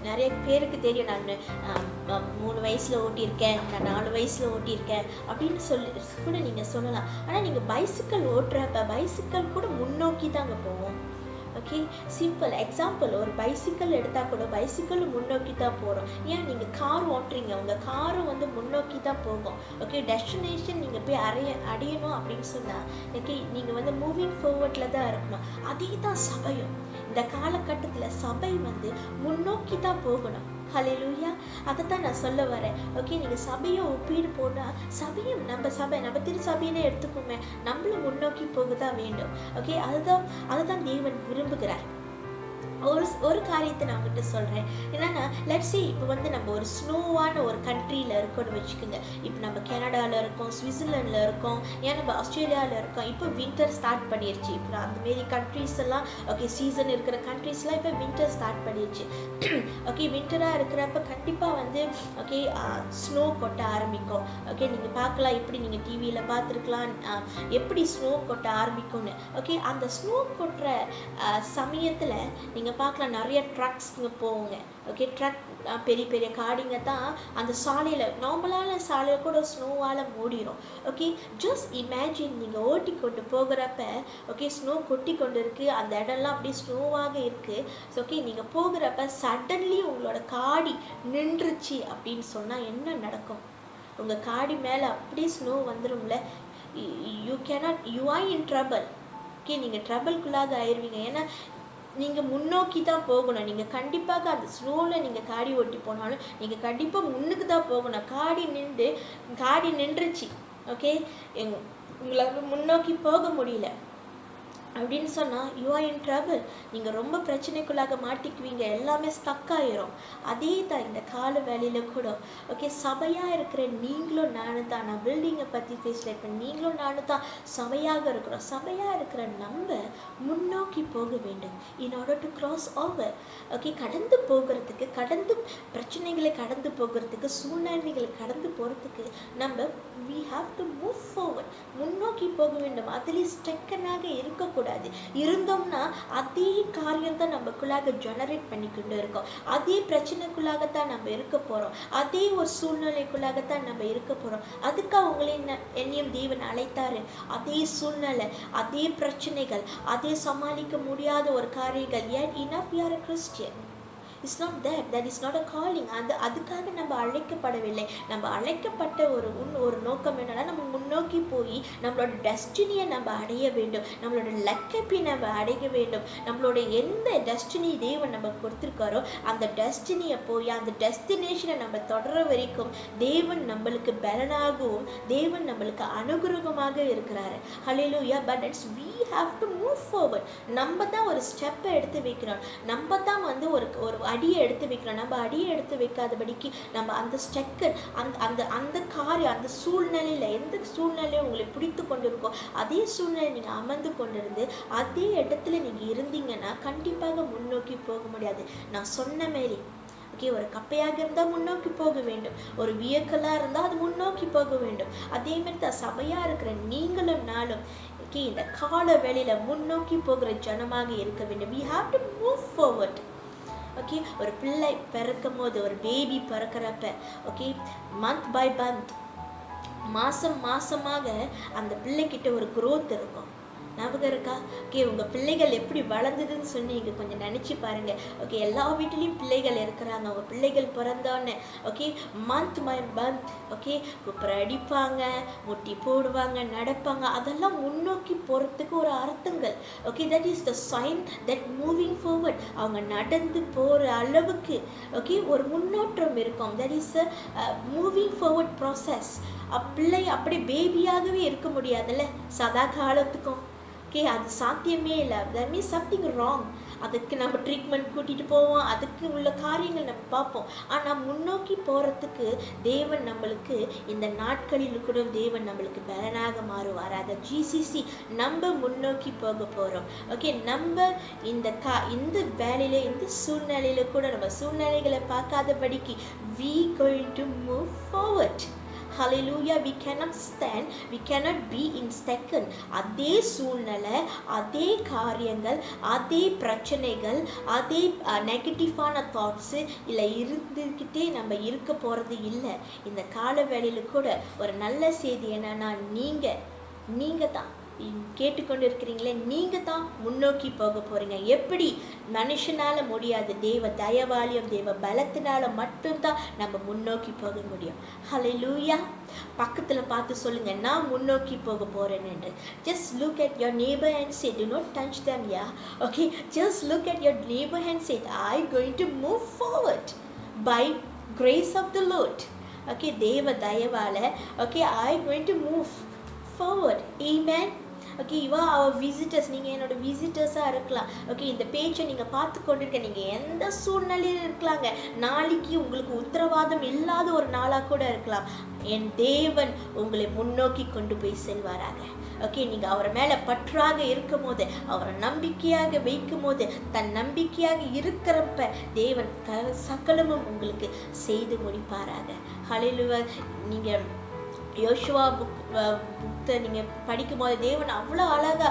நிறைய பேருக்கு தெரியும். நான் 3 வயசில் ஓட்டியிருக்கேன், நான் 4 வயசில் ஓட்டியிருக்கேன் அப்படின்னு கூட நீங்கள் சொல்லலாம். ஆனால் நீங்கள் பைசிக்கல் ஓட்டுறப்ப பைசிக்கல் கூட முன்னோக்கி தாங்க போவோம். ஓகே, சிம்பிள் எக்ஸாம்பிள், ஒரு பைசிக்கல் எடுத்தால் கூட பைசிக்கலும் முன்னோக்கி தான் போகிறோம். ஏன் நீங்கள் கார் ஓட்டுறீங்க, உங்கள் காரும் வந்து முன்னோக்கி தான் போகும். ஓகே, டெஸ்டினேஷன் நீங்கள் போய் அடையணும் அப்படின்னு சொன்னால், ஓகே, நீங்கள் வந்து மூவிங் ஃபார்வர்டில் தான் இருக்கணும். அதே தான் சபையும். இந்த காலகட்டத்தில் சபை வந்து முன்னோக்கி தான் போகணும். ஹல்லேலூயா, அதை தான் நான் சொல்ல வரேன். ஓகே, நீங்கள் சபையை ஒப்பீடு போனால், சபையும் நம்ம திருச்சபையினே எடுத்துக்கோமே, நம்மளும் முன்னோக்கி போக தான் வேண்டும். ஓகே, அதுதான் தேவன் விரும்புகிறார். ஒரு காரியத்தை நான் உங்கள்கிட்ட சொல்கிறேன். என்னென்னா, லெட்ஸே இப்போ வந்து நம்ம ஒரு ஸ்னோவான ஒரு கண்ட்ரியில் இருக்கோன்னு வச்சுக்கோங்க. இப்போ நம்ம கனடாவில் இருக்கோம், சுவிட்சர்லாண்டில் இருக்கோம், ஏன் நம்ம ஆஸ்திரேலியாவில் இருக்கோம். இப்போ வின்டர் ஸ்டார்ட் பண்ணிடுச்சு. இப்போ அந்தமாரி கண்ட்ரீஸ் எல்லாம், ஓகே, சீசன் இருக்கிற கண்ட்ரீஸ்லாம் இப்போ வின்டர் ஸ்டார்ட் பண்ணிடுச்சு. ஓகே, வின்டராக இருக்கிறப்ப கண்டிப்பாக வந்து, ஓகே, ஸ்னோ கொட்ட ஆரம்பிக்கும். ஓகே, நீங்கள் பார்க்கலாம், எப்படி நீங்கள் டிவியில் பார்த்துருக்கலாம் எப்படி ஸ்னோ கொட்ட ஆரம்பிக்கும்னு. ஓகே, அந்த ஸ்னோ கொட்டுற சமயத்தில் நீங்கள் பார்க்கலாம் நிறைய ட்ரக்ஸ்ங்க போவோங்க. ஓகே, ட்ரக் பெரிய பெரிய காடிங்க தான் அந்த சாலையில், நார்மலான சாலையில் கூட ஸ்னோவால் மூடிடும். ஓகே, ஜஸ்ட் இமேஜின் நீங்கள் ஓட்டி கொண்டு போகிறப்ப, ஓகே, ஸ்னோ கொட்டி கொண்டு இருக்குது, அந்த இடம்லாம் அப்படியே ஸ்னோவாக இருக்குது. ஓகே, நீங்கள் போகிறப்ப சடன்லி உங்களோட காடி நின்றுச்சு அப்படின்னு சொன்னால் என்ன நடக்கும்? உங்கள் காடி மேலே அப்படியே ஸ்னோ வந்துடும்ல. You are in trouble. Okay, நீங்கள் ட்ரபிள்குள்ளாக ஆயிடுவீங்க. ஏன்னா நீங்கள் முன்னோக்கி தான் போகணும். நீங்கள் கண்டிப்பாக அந்த ஸ்லோவில் நீங்கள் காடி ஓட்டி போனாலும் நீங்கள் கண்டிப்பாக முன்னுக்கு தான் போகணும். காடி நின்றுச்சு. ஓகே, உங்களால் முன்னோக்கி போக முடியல அப்படின்னு சொன்னால் யூ ஆர் இன் ட்ரபிள். நீங்கள் ரொம்ப பிரச்சனைக்குள்ளாக மாட்டிக்குவீங்க, எல்லாமே ஸ்டக் ஆயிரும். அதே தான் இந்த கால வேலையில் கூட. ஓகே, சபையாக இருக்கிற நீங்களும் நானும் தான், நான் பில்டிங்கை பற்றி பேசல, இப்போ நீங்களும் நானும் தான் சபையாக இருக்கிறோம். சபையாக இருக்கிற நம்ம முன்னோக்கி போக வேண்டும். இன் order to cross over. Okay, கடந்து பிரச்சனைகளை கடந்து போகிறதுக்கு, சூழ்நிலைகளை கடந்து போகிறதுக்கு நம்ம we have to move forward. முன்னோக்கி போக வேண்டும். அதுலேயும் ஸ்டெக்கனாக இருக்கக்கூடாது. இருந்தோம்னா அதே காரியம் தான் நமக்குள்ளாக ஜெனரேட் பண்ணிக்கொண்டு இருக்கோம். அதே பிரச்சனைக்குள்ளாகத்தான் நம்ம இருக்க போகிறோம். அதே ஒரு சூழ்நிலைக்குள்ளாகத்தான் நம்ம இருக்க போகிறோம். அதுக்காக உங்களை என்னையும் தேவன் அழைத்தாரு. அதே சூழ்நிலை, அதே பிரச்சனைகள், அதே சமாளிக்க முடியாத ஒரு காரியங்கள். yet enough we are a Christian. It's not that is not a calling. அதுக்காக நம்ம அழைக்கப்படவில்லை. நம்ம அழைக்கப்பட்ட ஒரு நோக்கம் என்னன்னா, நம்ம முன்னோக்கி போய் நம்மளோட டெஸ்டினியை நம்ம அடைய வேண்டும். நம்மளோட லக்கப்பை நம்ம அடைய வேண்டும். நம்மளோட எந்த டெஸ்டினி தேவன் நம்ம கொடுத்துருக்காரோ அந்த டெஸ்டினியை போய் அந்த டெஸ்டினேஷனை நம்ம தொடர வரைக்கும் தேவன் நம்மளுக்கு பலனாகவும் தேவன் நம்மளுக்கு அனுகிரகமாக இருக்கிறாரு. Hallelujah. But it's we have to move forward. நம்ம தான் ஒரு ஸ்டெப்பை எடுத்து வைக்கிறோம். நம்ம தான் வந்து ஒரு அடியை எடுத்து வைக்கிறோம். நம்ம அடியை எடுத்து வைக்காதபடிக்கு நம்ம அந்த ஸ்டெக்கர் அந்த காரியம், அந்த சூழ்நிலையில் எந்த சூழ்நிலையும் உங்களை பிடித்து கொண்டு இருக்கோ அதே சூழ்நிலை நீங்கள் அமர்ந்து கொண்டிருந்து அதே இடத்துல நீங்கள் இருந்தீங்கன்னா கண்டிப்பாக முன்னோக்கி போக முடியாது. நான் சொன்ன மாரி ஓகே, ஒரு கப்பையாக இருந்தால் முன்னோக்கி போக வேண்டும். ஒரு வியக்கலாக இருந்தால் அது முன்னோக்கி போக வேண்டும். அதேமாரி தான் சபையாக இருக்கிற நீங்களும் நாளும் ஓகே இந்த கால வேளையில் முன்னோக்கி போகிற ஜனமாக இருக்க வேண்டும். we have to move forward. Okay, ஒரு பிள்ளை பிறக்கும் போது, ஒரு பேபி பிறக்கிறப்ப, ஓகே, மந்த் பை மந்த், மாதமாக அந்த பிள்ளைக்கிட்ட ஒரு growth இருக்கும். ஞாபகம் இருக்கா? ஓகே, உங்கள் பிள்ளைகள் எப்படி வளர்ந்ததுன்னு சொல்லி நீங்கள் கொஞ்சம் நினச்சி பாருங்கள். ஓகே, எல்லா வீட்டிலையும் பிள்ளைகள் இருக்கிறாங்க. அவங்க பிள்ளைகள் பிறந்தோன்னே okay month by month okay குப்புற அடிப்பாங்க, முட்டி போடுவாங்க, நடப்பாங்க. அதெல்லாம் முன்னோக்கி போகிறதுக்கு ஒரு அர்த்தங்கள். Okay, that is the sign that moving forward. அவங்க நடந்து போகிற அளவுக்கு ஓகே ஒரு முன்னோட்டம் இருக்கும். That is a moving forward process. பிள்ளை அப்படி பேபியாகவே இருக்க முடியாதுல்ல சதா காலத்துக்கும். ஓகே, அது சாத்தியமே இல்லை. That means something wrong. அதுக்கு நம்ம ட்ரீட்மெண்ட் கூட்டிகிட்டு போவோம், அதுக்கு உள்ள காரியங்கள் நம்ம பார்ப்போம். ஆனால் முன்னோக்கி போகிறதுக்கு தேவன் நம்மளுக்கு இந்த நாட்களில் கூட தேவன் நம்மளுக்கு பலனாக மாறுவாராக. ஜிசிசி நம்ம முன்னோக்கி போக போகிறோம். ஓகே, நம்ம இந்த வேலையில் இந்த சூழ்நிலையில் கூட நம்ம சூழ்நிலைகளை பார்க்காதபடிக்கு we going to move forward. Hallelujah, we cannot stand, we cannot be in second. அதே சூழ்நிலை, அதே காரியங்கள், அதே பிரச்சனைகள், அதே நெகட்டிவான தாட்ஸு இல்லை இருந்துக்கிட்டே நம்ம இருக்க போகிறது இல்லை. இந்த கால வேளையில் கூட ஒரு நல்ல செய்தி என்னன்னா, நீங்கள் தான் கேட்டுக்கொண்டு இருக்கிறீங்களே, நீங்கள் தான் முன்னோக்கி போக போகிறீங்க. எப்படி மனுஷனால் முடியாது, தேவ தயவாலியம் தேவ பலத்தினால் மட்டும்தான் நம்ம முன்னோக்கி போக முடியும். ஹல்லேலூயா. பக்கத்தில் பார்த்து சொல்லுங்கள், நான் முன்னோக்கி போக போகிறேன் என்று. Just look at your neighbor and say, do not touch them, yeah. Okay, just look at your neighbor and say, I'm going to move forward by grace of the Lord. Okay, தேவ தயவால okay, I'm going to move forward. Amen. Okay, இவா அவர் visitors, நீங்கள் என்னோடய விசிட்டர்ஸாக இருக்கலாம். Okay, இந்த பேச்சை நீங்கள் பார்த்து கொண்டிருக்க நீங்கள் எந்த சூழ்நிலையில் இருக்கலாங்க. நாளைக்கு உங்களுக்கு உத்தரவாதம் இல்லாத ஒரு நாளாக கூட இருக்கலாம். என் தேவன் உங்களை முன்னோக்கி கொண்டு போய் செல்வாராக. ஓகே, நீங்கள் அவரை மேலே பற்றாக இருக்கும் போது, அவரை நம்பிக்கையாக வைக்கும் போது, தன் நம்பிக்கையாக இருக்கிறப்ப தேவன் சகலமும் உங்களுக்கு செய்து முடிப்பாராக. ஹல்லேலூயா. நீங்கள் யோசுவா புக்கை நீங்கள் படிக்கும்போது தேவன் அவ்வளோ அழகாக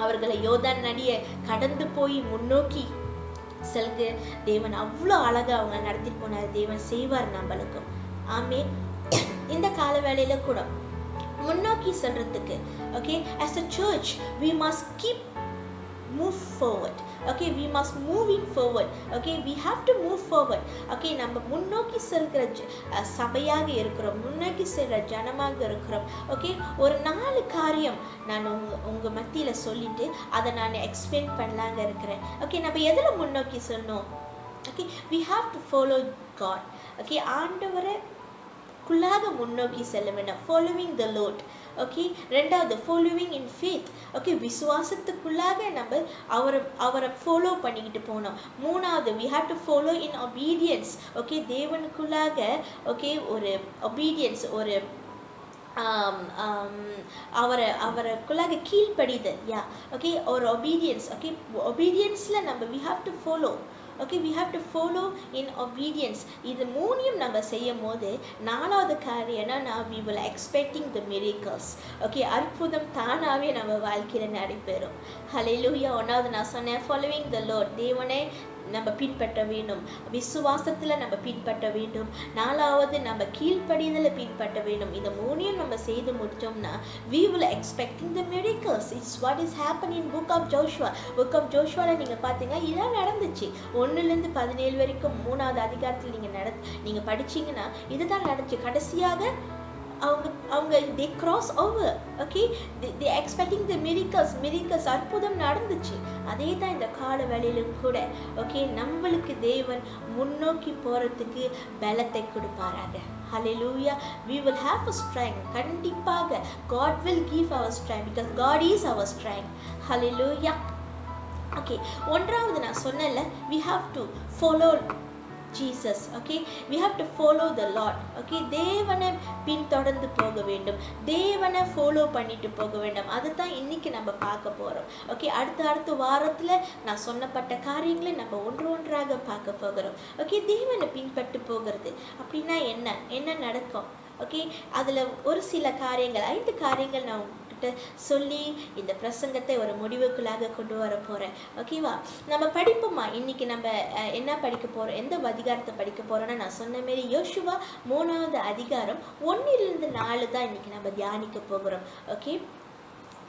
அவர்களை யோர்தான் நதியை கடந்து போய் முன்னோக்கி செல்க தேவன் அவ்வளோ அழகாக அவங்க நடத்திட்டு போனார். தேவன் செய்வார் நம்மளுக்கும். ஆமென். இந்த கால வேளையில் கூட முன்னோக்கி செல்றதுக்கு okay as a church we must keep move forward. Okay, we must moving forward. Okay, we have to move forward. Okay, நம்ம முன்னோக்கி செல்கிற சபையாக இருக்கிறோம், முன்னோக்கி செல்கிற ஜனமாக இருக்கிறோம். ஓகே, ஒரு 4 காரியம் நான் உங்கள் மத்தியில் சொல்லிட்டு அதை நான் எக்ஸ்பிளைன் பண்ணலாங்க இருக்கிறேன். ஓகே, நம்ம எதில் முன்னோக்கி செல்லணும்? Okay, we have to follow God. Okay, ஆண்டவரை குள்ளாக முன்னோக்கி செல்ல வேண்டும். Following the Lord. ஓகே, ரெண்டாவது ஃபாலோவிங் இன் ஃபேத். ஓகே, விசுவாசத்துக்குள்ளாக நம்ம அவரை ஃபாலோ பண்ணிக்கிட்டு போனோம். மூணாவது we have to follow in obedience. Okay, தேவனுக்குள்ளாக ஓகே ஒரு obedience, ஒரு அவருக்குள்ளாக கீழ்ப்படிதல். யா ஓகே, ஒரு obedience. ஓகே, obedience-ல நம்ம we have to follow. Okay, we have to follow in obedience. இது மூணையும் நம்ம செய்யும் போது 4வது காரியம்னா we will expecting the miracles. Okay, அற்புதம் தானாகவே நம்ம வாழ்க்கையில் நடைபெறும். ஹல்லேலூயா. 1வது நான் சொன்னேன் following the Lord. தேவனை நம்ம பின்பற்ற வேண்டும், விசுவாசத்தில் நம்ம பின்பற்ற வேண்டும். 4வது நம்ம கீழ்ப்படிதலை பின்பற்ற வேண்டும். இந்த மூணையும் நம்ம செய்து முடித்தோம்னா we will expecting the miracles. It's what is happening in book of Joshua. book of Joshuaல நீங்கள் பார்த்தீங்கன்னா இதான் நடந்துச்சு. 1லேருந்து 17 வரைக்கும் 3வது அதிகாரத்தில் நீங்கள் படிச்சீங்கன்னா இதுதான் நடந்துச்சு. கடைசியாக அவங்க they cross over. Okay, they expecting the miracles. அற்புதம் நடந்துச்சு. அதே தான் இந்த கால வேளையிலும் கூட ஓகே நம்மளுக்கு தேவன் முன்னோக்கி போகிறதுக்கு பலத்தை கொடுப்பாராக. Hallelujah. We will have a strength. கண்டிப்பாக God will give our strength because God is our strength. Hallelujah. Okay, 1வது நான் சொன்னேன்ல we have to follow Jesus. Okay, we have to follow the Lord. Okay, தேவனை பின்தொடர்ந்து போக வேண்டும், தேவனை follow பண்ணிட்டு போக வேண்டும். அதுதான் இன்னைக்கு நம்ம பார்க்க போகிறோம். ஓகே, அடுத்த வாரத்தில் நான் சொன்னப்பட்ட காரியங்களை நம்ம ஒன்றாக பார்க்க போகிறோம். ஓகே, தேவனை பின்பற்றி போகிறது அப்படின்னா என்ன நடக்கும்? ஓகே, அதில் ஒரு சில காரியங்கள் 5 காரியங்கள் நான் சொல்லி இந்த பிரசங்கத்தை ஒரு முடிவுக்குள்ளாக கொண்டு வர போகிறேன். ஓகேவா? நம்ம படிப்போமா? இன்னைக்கு நம்ம என்ன படிக்க போகிறோம், எந்த அதிகாரத்தை படிக்க போகிறோன்னா நான் சொன்ன மாரி யோசுவா 3வது அதிகாரம் 1லிருந்து 4 தான் இன்னைக்கு நம்ம தியானிக்க போகிறோம். ஓகே,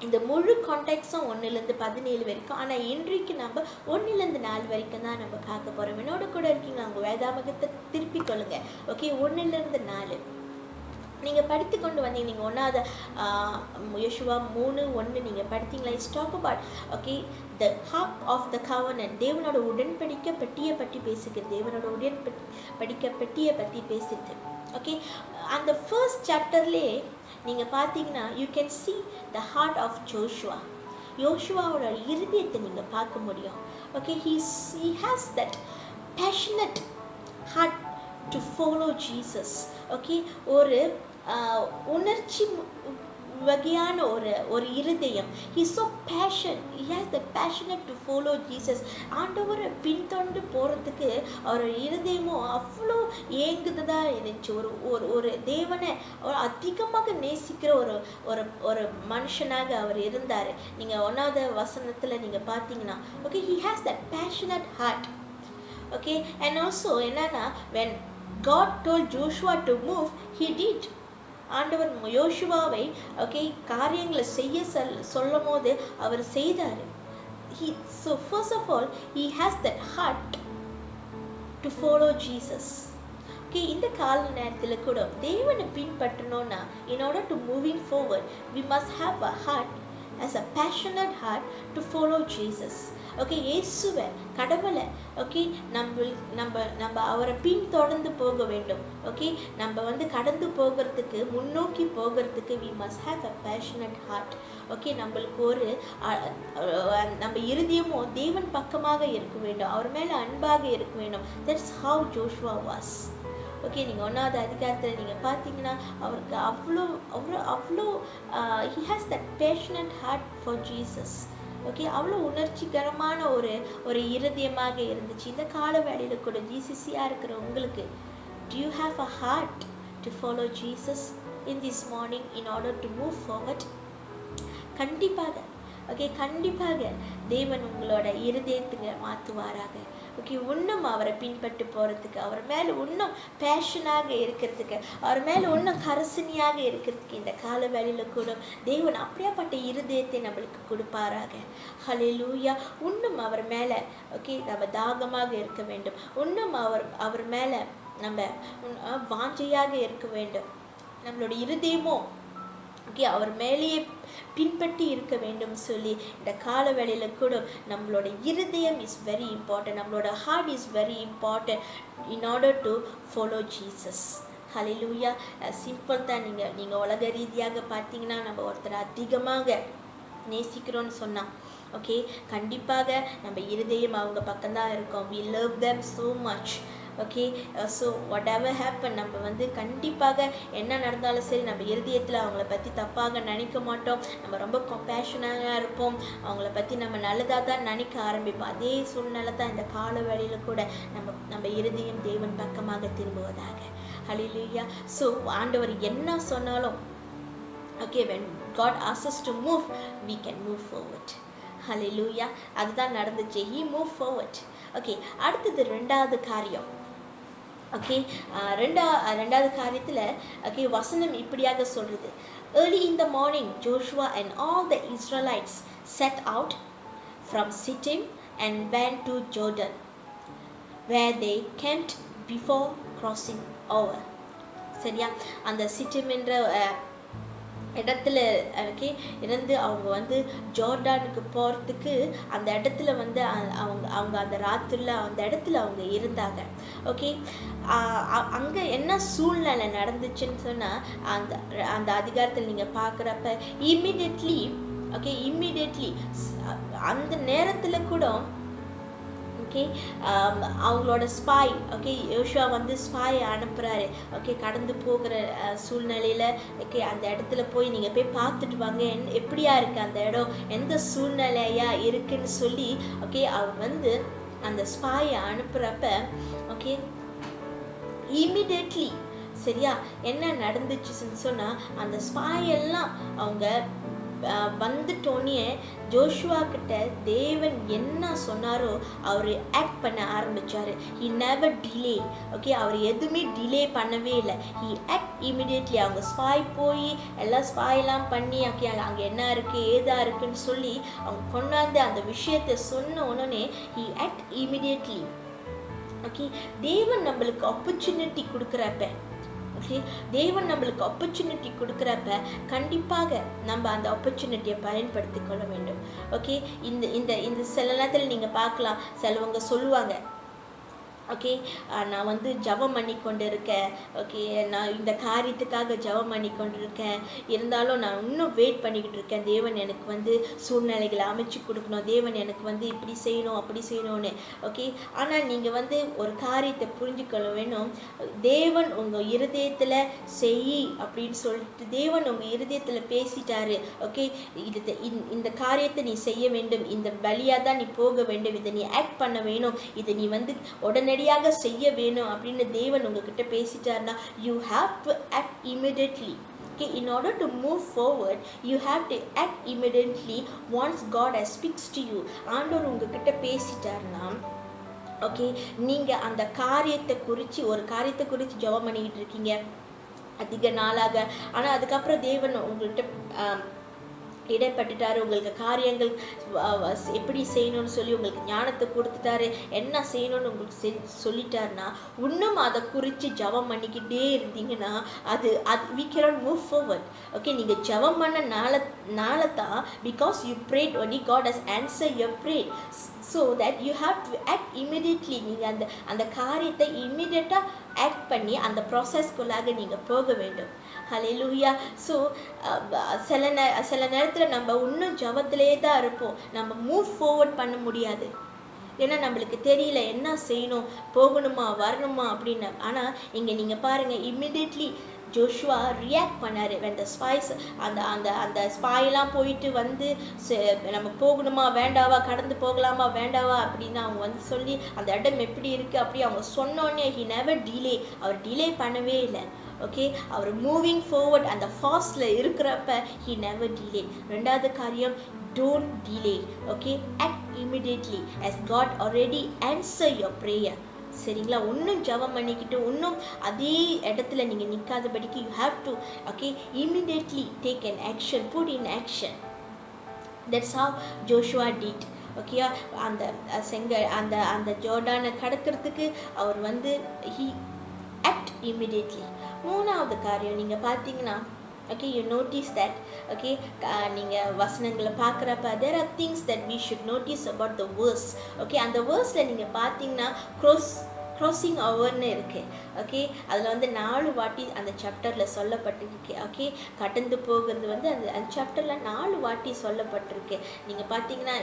இந்த முழு கான்டெக்ட்ஸும் 1-17 வரைக்கும். ஆனால் இன்றைக்கு நம்ம 1-4 வரைக்கும் தான் நம்ம பார்க்க போகிறோம். என்னோட கூட இருக்கீங்க, அவங்க வேதாமகத்தை திருப்பிக் கொள்ளுங்க. ஓகே, 1-4 நீங்கள் படித்து கொண்டு வந்தீங்க. நீங்கள் 1வது யோசுவா 3:1 நீங்கள் படித்தீங்களா? It's talk about okay the ark of the covenant. தேவனோட உடன்படிக்கை பெட்டியை பற்றி பேசுகிறது. தேவனோட உடன்படிக்கை பெட்டியை பற்றி பேசுது. ஓகே, அந்த ஃபர்ஸ்ட் சாப்டர்லேயே நீங்கள் பார்த்தீங்கன்னா you can see the heart of Joshua. யோசுவாவோட இருதயத்தை நீங்கள் பார்க்க முடியும். Okay, he has that passionate heart to follow Jesus. Okay, ஒரு உணர்ச்சி வகையான ஒரு இருதயம். he is so he has the passionate to follow Jesus. ஆண்டவரை பின்தொண்டு போகிறதுக்கு அவர் இருதயமும் அவ்வளோ ஏங்குததா இருந்துச்சு. ஒரு தேவனை அதிகமாக நேசிக்கிற ஒரு மனுஷனாக அவர் இருந்தார். நீங்கள் 1வது வசனத்தில் நீங்கள் பார்த்தீங்கன்னா okay he has that passionate heart. Okay, and also என்னன்னா when God told Joshua to move, he did. ஆண்டவர் யோசுவாவை ஓகே காரியங்களை செய்ய சொல்லும் போது அவர் செய்தார். So first of all he has that heart to follow Jesus. Okay, இந்த கால நேரத்தில் கூட தேவனை பின்பற்றணும்னா in order to moving forward we must have a heart as a passionate heart to follow Jesus. Okay, இயேசுவை கடவுளை ஓகே நம்ம அவரை பின்தொடர்ந்து போக வேண்டும். ஓகே, நம்ம கடந்து போகிறதுக்கு முன்னோக்கி போகிறதுக்கு we must have a passionate heart. Okay, நம்மளுக்கு நம்ம இருதயமும் தேவன் பக்கமாக இருக்க வேண்டும், அவர் மேலே அன்பாக இருக்க வேண்டும். that's how Joshua was. Okay, நீங்கள் 1வது அதிகாரத்தில் நீங்கள் பார்த்தீங்கன்னா அவருக்கு அவ்வளோ he has that passionate heart for Jesus. Okay, அவ்வளோ உணர்ச்சிகரமான ஒரு இருதயமாக இருந்துச்சு. இந்த கால வேளையில் கூட ஜிசிசியாக இருக்கிற உங்களுக்கு do you have a heart to follow Jesus in this morning in order to move forward? கண்டிப்பாக ஓகே, கண்டிப்பாக தேவன் உங்களோட இருதயத்துக்கு மாற்றுவாராக. ஓகே, இன்னும் அவரை பின்பற்றி போகிறதுக்கு, அவர் மேலே இன்னும் பேஷனாக இருக்கிறதுக்கு, அவர் மேலே இன்னும் கரசனியாக இருக்கிறதுக்கு இந்த கால வேளையில் கூட தேவன் அப்படியாப்பட்ட இருதயத்தை நம்மளுக்கு கொடுப்பாராக. ஹல்லேலூயா. இன்னும் அவர் மேலே ஓகே நம்ம தாகமாக இருக்க வேண்டும். இன்னும் அவர் மேலே நம்ம வாஞ்சையாக இருக்க வேண்டும். நம்மளோட இருதயமும் ஓகே அவர் மேலேயே பின்பற்றி இருக்க வேண்டும் சொல்லி இந்த கால வேளையில் கூட நம்மளோட இருதயம் இஸ் வெரி இம்பார்ட்டன்ட், நம்மளோட heart is very important in order to follow Jesus. Hallelujah. Simple தான். நீங்கள் உலக ரீதியாக பார்த்தீங்கன்னா நம்ம ஒருத்தர் அதிகமாக நேசிக்கிறோன்னு சொன்னால் ஓகே கண்டிப்பாக நம்ம இருதயம் அவங்க பக்கம்தான் இருக்கோம். we love them so much. Okay, so what ever happen நம்ம கண்டிப்பாக என்ன நடந்தாலும் சரி நம்ம இருதயத்தில் அவங்கள பற்றி தப்பாக நினைக்க மாட்டோம். நம்ம ரொம்ப கம்பேஷனாக இருப்போம். அவங்கள பற்றி நம்ம நல்லதாக தான் நினைக்க ஆரம்பிப்போம். அதே சூழ்நிலை தான் இந்த கால வேளையில் கூட நம்ம இருதயம் தேவன் பக்கமாக திரும்புவதாக. ஹல்லேலூயா. ஸோ ஆண்டவர் என்ன சொன்னாலும் okay when God asks us to move we can move forward. ஹல்லேலூயா. அதுதான் நடந்துச்சு. he moved forward. ஓகே, அடுத்தது 2வது காரியம். ஓகே, ரெண்டாவது காரியத்தில் ஓகே வசனம் இப்படியாக சொல்கிறது. early in the morning Joshua and all the Israelites set out from Shittim and went to Jordan where they camped before crossing over. சரியா? அந்த சிட்டிம் என்ற இடத்துல ஓகே இருந்து அவங்க ஜோர்டானுக்கு போகிறதுக்கு அந்த இடத்துல அவங்க அந்த ராத்திரியில் அந்த இடத்துல அவங்க இருந்தாங்க. ஓகே, அங்கே என்ன சூழ்நிலை நடந்துச்சுன்னு சொன்னால் அந்த அதிகாரத்தில் நீங்கள் பார்க்குறப்ப இம்மிடியட்லி அந்த நேரத்தில் கூட ஓகே அவங்களோட ஸ்பாய் ஓகே யோசுவா ஸ்பாயை அனுப்புகிறாரு. ஓகே, கடந்து போகிற சூழ்நிலையில் ஓகே அந்த இடத்துல போய் நீங்கள் போய் பார்த்துட்டு வாங்க, எப்படியா இருக்குது அந்த இடம், எந்த சூழ்நிலையாக இருக்குன்னு சொல்லி ஓகே அவர் அந்த ஸ்பாயை அனுப்புகிறப்ப ஓகே இம்மிடியட்லி சரியா என்ன நடந்துச்சுன்னு சொன்னால் அந்த ஸ்பாயெல்லாம் அவங்க வந்துட்டோன்னே ஜோஷுவா கிட்ட தேவன் என்ன சொன்னாரோ அவர் ஆக்ட் பண்ண ஆரம்பித்தார். He never delay. ஓகே, அவர் எதுவுமே டிலே பண்ணவே இல்லை. He act immediately. அவங்க ஸ்பாய் போய் எல்லாம் ஸ்பாயெல்லாம் பண்ணி ஓகே அங்கே என்ன இருக்குது ஏதா இருக்குன்னு சொல்லி அவங்க கொண்டாந்து அந்த விஷயத்தை சொன்ன உடனே ஹி ஆக்ட் இமிடியேட்லி. ஓகே, தேவன் நம்மளுக்கு ஆப்பர்ச்சுனிட்டி கொடுக்குறப்ப ஓகே தேவன் நம்மளுக்கு ஆப்பர்ச்சுனிட்டி கொடுக்குறப்ப கண்டிப்பாக நம்ம அந்த ஆப்பர்ச்சுனிட்டியை பயன்படுத்தி கொள்ள வேண்டும். ஓகே, இந்த இந்த இந்த சில நேரத்தில் நீங்கள் பார்க்கலாம், சிலவங்க சொல்லுவாங்க ஓகே நான் வந்து ஜெபம் பண்ணி கொண்டு இருக்கேன், ஓகே நான் இந்த காரியத்துக்காக ஜெபம் பண்ணி கொண்டு இருக்கேன், இருந்தாலும் நான் இன்னும் வெயிட் பண்ணிக்கிட்டு இருக்கேன், தேவன் எனக்கு வந்து சூழ்நிலைகளை அமைச்சு கொடுக்கணும், தேவன் எனக்கு வந்து இப்படி செய்யணும் அப்படி செய்யணும்னு. ஓகே, ஆனால் நீங்கள் வந்து ஒரு காரியத்தை புரிஞ்சுக்கொள்ள வேணும். தேவன் உங்கள் இருதயத்தில் செய் அப்படின்னு சொல்லிட்டு தேவன் உங்கள் இருதயத்தில் பேசிட்டாரு. ஓகே, இந்த காரியத்தை நீ செய்ய வேண்டும், இந்த வழியாக தான் நீ போக வேண்டும், இதை நீ ஆக்ட் பண்ண வேணும், இதை நீ வந்து உடனடியாக செய்ய வேணும் அப்படின்னு தேவன் உங்ககிட்ட பேசிட்டாருன்னா you have to act immediately. Okay, in order to move forward you have to act immediately once God has speaks to you. ஆண்டவர் உங்ககிட்ட பேசிட்டாருன்னா ஓகே நீங்கள் அந்த காரியத்தை குறித்து ஒரு காரியத்தை குறித்து ஜெபம் பண்ணிக்கிட்டு இருக்கீங்க அதிக நாளாக, ஆனால் அதுக்கப்புறம் தேவன் உங்கள்கிட்ட இடைப்பட்டுட்டாரு, உங்களுக்கு காரியங்கள் எப்படி செய்யணும்னு சொல்லி உங்களுக்கு ஞானத்தை கொடுத்துட்டாரு, என்ன செய்யணும்னு உங்களுக்கு சொல்லிட்டாருன்னா இன்னும் அதை குறித்து ஜெபம் பண்ணிக்கிட்டே இருந்தீங்கன்னா அது we cannot move forward. Okay, நீங்கள் ஜெபம் பண்ணனால தான் because you prayed only God has answered your prayer. So that you have to act immediately. நீங்கள் அந்த காரியத்தை இம்மிடியட்டாக ஆக்ட் பண்ணி அந்த ப்ராசஸ்க்குள்ளாக நீங்கள் போக வேண்டும். ஹல்லேலூயா. ஸோ சில நேரத்தில் நம்ம இன்னும் ஜெபத்திலே தான் இருப்போம், நம்ம மூவ் ஃபார்வர்ட் பண்ண முடியாது. ஏன்னா நம்மளுக்கு தெரியல என்ன செய்யணும், போகணுமா வரணுமா அப்படின்னு. ஆனால் இங்கே நீங்கள் பாருங்கள், இம்மிடியட்லி ஜோஷுவா ரியாக்ட் பண்ணார். when the spies அந்த ஸ்பாயெல்லாம் போயிட்டு வந்து நம்ம போகணுமா வேண்டாவா, கடந்து போகலாமா வேண்டாவா அப்படின்னு அவங்க வந்து சொல்லி அந்த இடம் எப்படி இருக்குது அப்படி அவங்க சொன்னோன்னே he never delay. அவர் டிலே பண்ணவே இல்லை. ஓகே, அவர் மூவிங் ஃபார்வர்ட் அந்த ஃபாஸ்டில் இருக்கிறப்ப he never delay. ரெண்டாவது காரியம், don't delay. Okay, act immediately as God already answer your prayer. சரிங்களா, இன்னும் ஜெபம் பண்ணிக்கிட்டு இன்னும் அதே இடத்துல நீங்கள் நிற்காதபடிக்கு you have to okay immediately take an action, put in action. That's how Joshua did. Okay, அந்த ஜோர்டானை கடக்கிறதுக்கு அவர் வந்து he act immediately. மூணாவது காரியம் நீங்கள் பார்த்தீங்கன்னா okay, you notice that okay நீங்கள் வசனங்களை பார்க்குறப்ப there are things that we should notice about the verse. okay, அந்த வேர்ஸில் நீங்கள் பார்த்தீங்கன்னா crossing overன்னு இருக்குது. ஓகே, அதில் வந்து 4 வாட்டி அந்த சாப்டரில் சொல்லப்பட்டிருக்கு. ஓகே, கடந்து போகிறது வந்து அந்த சாப்டரில் 4 வாட்டி சொல்லப்பட்டிருக்கு. நீங்கள் பார்த்தீங்கன்னா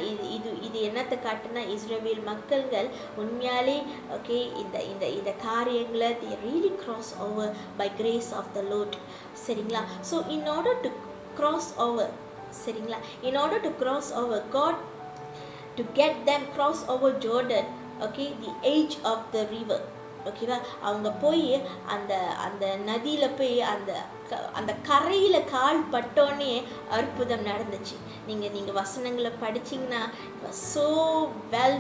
இது என்னத்தை காட்டுனா இஸ்ரவேல் மக்கள்கள் உண்மையாலே ஓகே இந்த காரியங்களை they really cross over by grace of the Lord. சரிங்களா, so in order to cross over சரிங்களா in order to cross over God to get them cross over Jordan, okay, the edge of the river. ஓகேவா, அவங்க போய் அந்த நதியில் போய் அந்த கரையில் கால் பட்டோன்னே அற்புதம் நடந்துச்சு. நீங்கள் வசனங்களை படிச்சிங்கன்னா ஸோ வெல்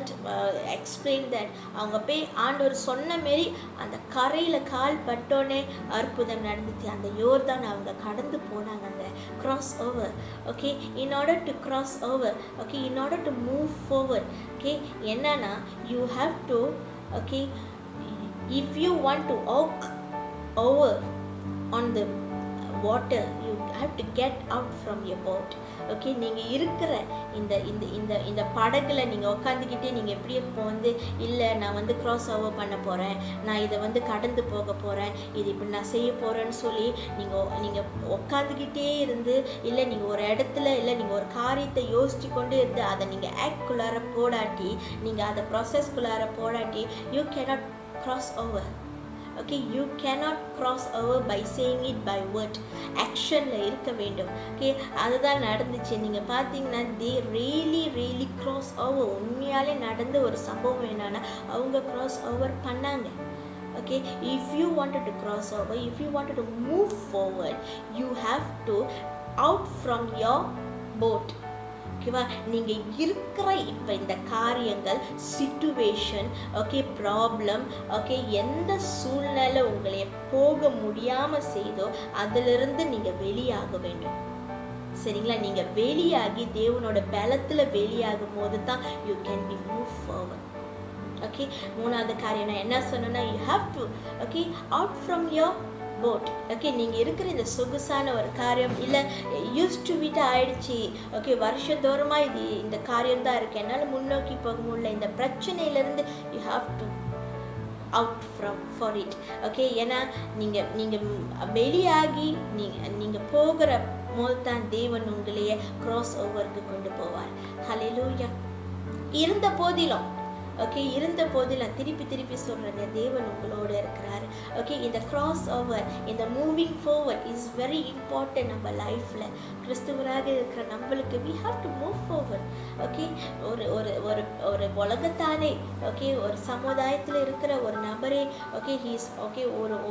எக்ஸ்பிளைன் தட் அவங்க போய் ஆண்டவர் சொன்ன மாரி அந்த கரையில் கால் பட்டோன்னே அற்புதம் நடந்துச்சு. அந்த யோர்தான் அவங்க கடந்து போனாங்க, அந்த cross over. Okay, in order to cross over okay in order to move forward okay என்னன்னா you have to okay if you want to walk over on the water you have to get out from your boat. Okay, நீங்கள் இருக்கிற இந்த படகுல நீங்கள் உட்காந்துக்கிட்டே நீங்கள் எப்படி இப்போ வந்து இல்லை நான் வந்து க்ராஸ் ஓவர் பண்ண போகிறேன், நான் இதை வந்து கடந்து போக போகிறேன், இது இப்படி நான் செய்ய போகிறேன்னு சொல்லி நீங்கள் உட்காந்துக்கிட்டே இருந்து இல்லை நீங்கள் ஒரு இடத்துல இல்லை நீங்கள் ஒரு காரியத்தை யோசித்து கொண்டு இருந்து அதை நீங்கள் ஆக்ட்குள்ளார போடாட்டி நீங்கள் அதை ப்ராசஸ்குள்ளார போடாட்டி you cannot cross over. Okay, you cannot cross over by saying it by word. actionல இருக்க வேண்டும். Okay, அதுதான் நடந்துச்சு. நீங்கள் பார்த்தீங்கன்னா they really cross over. உண்மையாலே நடந்த ஒரு சம்பவம் என்னன்னா அவங்க cross over பண்ணாங்க. Okay, if you wanted to cross over, if you wanted to move forward, you have to out from your boat. ஓகேவா? நீங்கள் இருக்கிற இப்போ இந்த காரியங்கள், சிச்சுவேஷன், ஓகே, ப்ராப்ளம், ஓகே, எந்த சூழ்நிலை உங்களை போக முடியாமல் செய்தோ அதிலிருந்து நீங்கள் வெளியாக வேண்டும். சரிங்களா? நீங்கள் வெளியாகி தேவனோட பலத்தில் வெளியாகும் போது தான் you can be move forward. Okay, மூணாவது காரியம் நான் என்ன சொன்னேன்னா, you have to okay out from your boat. Okay, நீங்கள் இருக்கிற இந்த சொகுசான ஒரு காரியம் இல்லை யூஸ் டு விட்டு ஆயிடுச்சு, ஓகே, வருஷந்தோறமாக இது இந்த காரியம் தான் இருக்குது, என்னால் முன்னோக்கி போக முடியல, இந்த பிரச்சனையிலேருந்து you have to out for it. Okay, ஏன்னா நீங்கள் வெளியாகி நீங்கள் போகிற போது தான் தேவன் உங்களையே கிராஸ் ஓவருக்கு கொண்டு போவார். ஹல்லேலூயா. இருந்த போதிலும் திருப்பி சொல்கிறேங்க, தேவன் உங்களோடு இருக்கிறாரு. ஓகே, இந்த கிராஸ் ஓவர், இந்த moving forward is very important நம்ம லைஃப்பில். கிறிஸ்துவராக இருக்கிற நம்மளுக்கு we have to move forward. Okay, ஒரு உலகத்தானே, ஓகே, ஒரு சமுதாயத்தில் இருக்கிற ஒரு நபரே, ஓகே,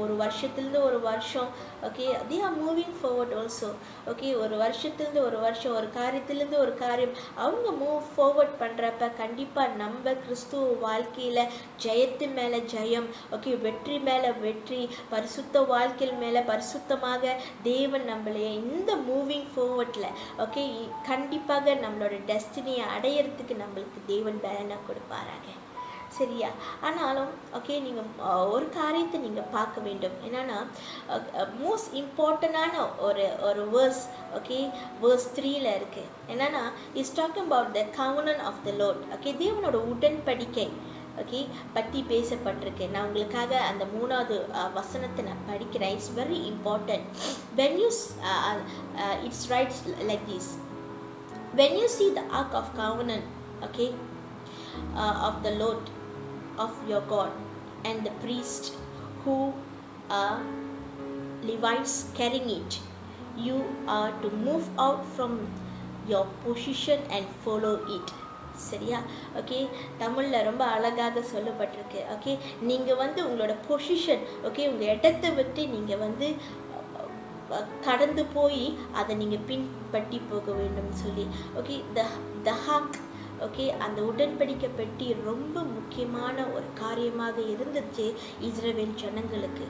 ஒரு வருஷத்துலேருந்து ஒரு வருஷம், okay, they are moving forward also. Okay, ஒரு வருஷத்துலேருந்து ஒரு வருஷம், ஒரு காரியத்திலேருந்து ஒரு காரியம் அவங்க மூவ் ஃபார்வர்ட் பண்ணுறப்ப கண்டிப்பாக நம்ம கிறிஸ்துவ வாழ்க்கையில் ஜெயத்து மேலே ஜெயம், ஓகே, வெற்றி மேலே வெற்றி, பரிசுத்த வாழ்க்கையில் மேலே பரிசுத்தமாக தேவன் நம்மளைய இந்த மூவிங் ஃபார்வர்டில், ஓகே, கண்டிப்பாக நம்மளோட டெஸ்டினியை அடையிறதுக்கு நம்மளுக்கு தேவன் பலனை கொடுப்பாராங்க. சரியா? ஆனாலும் ஓகே, நீங்கள் ஒரு காரியத்தை நீங்கள் பார்க்க வேண்டும். என்னென்னா, மோஸ்ட் இம்பார்ட்டண்டான ஒரு வேர்ஸ், ஓகே, வேர்ஸ் 3ல் இருக்குது. என்னென்னா, is talking about the covenant of the Lord. Okay, தேவனோட உடன்படிக்கை, ஓகே, பற்றி பேசப்பட்டிருக்கு. நான் உங்களுக்காக அந்த 3வது வசனத்தை நான் படிக்கிறேன். It's very important. when you it's right like this. When you see the ark of covenant, okay, of the Lord of your God, and the priest who are Levites carrying it, you are to move out from your position and follow it. சரியா? Okay, தமிழில் ரொம்ப அழகாக சொல்லப்பட்டிருக்கு. Okay, நீங்கள் உங்களோட position, okay, உங்கள் இடத்தை விட்டு நீங்கள் கடந்து போய் அதை நீங்கள் பின்பற்றி போக வேண்டும் சொல்லி. ஓகே, த ஹாக், ஓகே, அந்த உடன்படிக்கை பெட்டி ரொம்ப முக்கியமான ஒரு காரியமாக இருந்துச்சு இஸ்ரவேல் ஜனங்களுக்கு.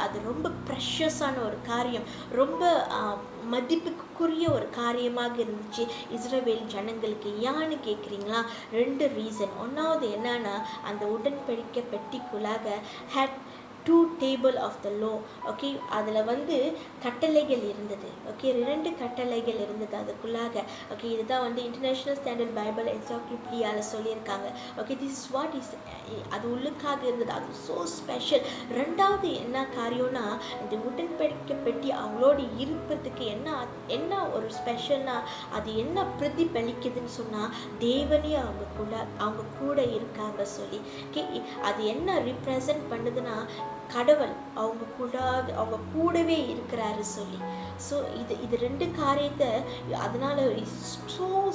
அது ரொம்ப ப்ரெஷஸான ஒரு காரியம், ரொம்ப மதிப்புக்குரிய ஒரு காரியமாக இருந்துச்சு இஸ்ரவேல் ஜனங்களுக்கு. ஏன்னு கேட்குறீங்களா? 2 ரீசன். ஒன்றாவது என்னன்னா, அந்த உடன்படிக்கை பெட்டிக்குள்ளாக had 2 table of the law. Okay, அதில் கட்டளைகள் இருந்தது. ஓகே, 2 கட்டளைகள் இருந்தது அதுக்குள்ளாக. ஓகே, இதுதான் இன்டர்நேஷ்னல் ஸ்டாண்டர்ட் பைபிள் என்சைக்ளோபீடியாவில் சொல்லியிருக்காங்க. Okay, this is what is, அது உள்ளுக்காக இருந்தது. அது ஸோ ஸ்பெஷல். 2வது என்ன காரியம்னா, இந்த உடன்படிக்கை பெட்டி அவங்களோடு இருப்பதுக்கு என்ன ஒரு ஸ்பெஷல்னா, அது என்ன பிரதிபலிக்குதுன்னு சொன்னால், தேவனே அவங்க கூட இருக்காங்க சொல்லி. ஓகே, அது என்ன ரிப்ரசன்ட் பண்ணுதுன்னா, கடவுள் அவங்க கூடவே இருக்கிறாரு சொல்லி. ஸோ இது 2 காரியத்தை, அதனால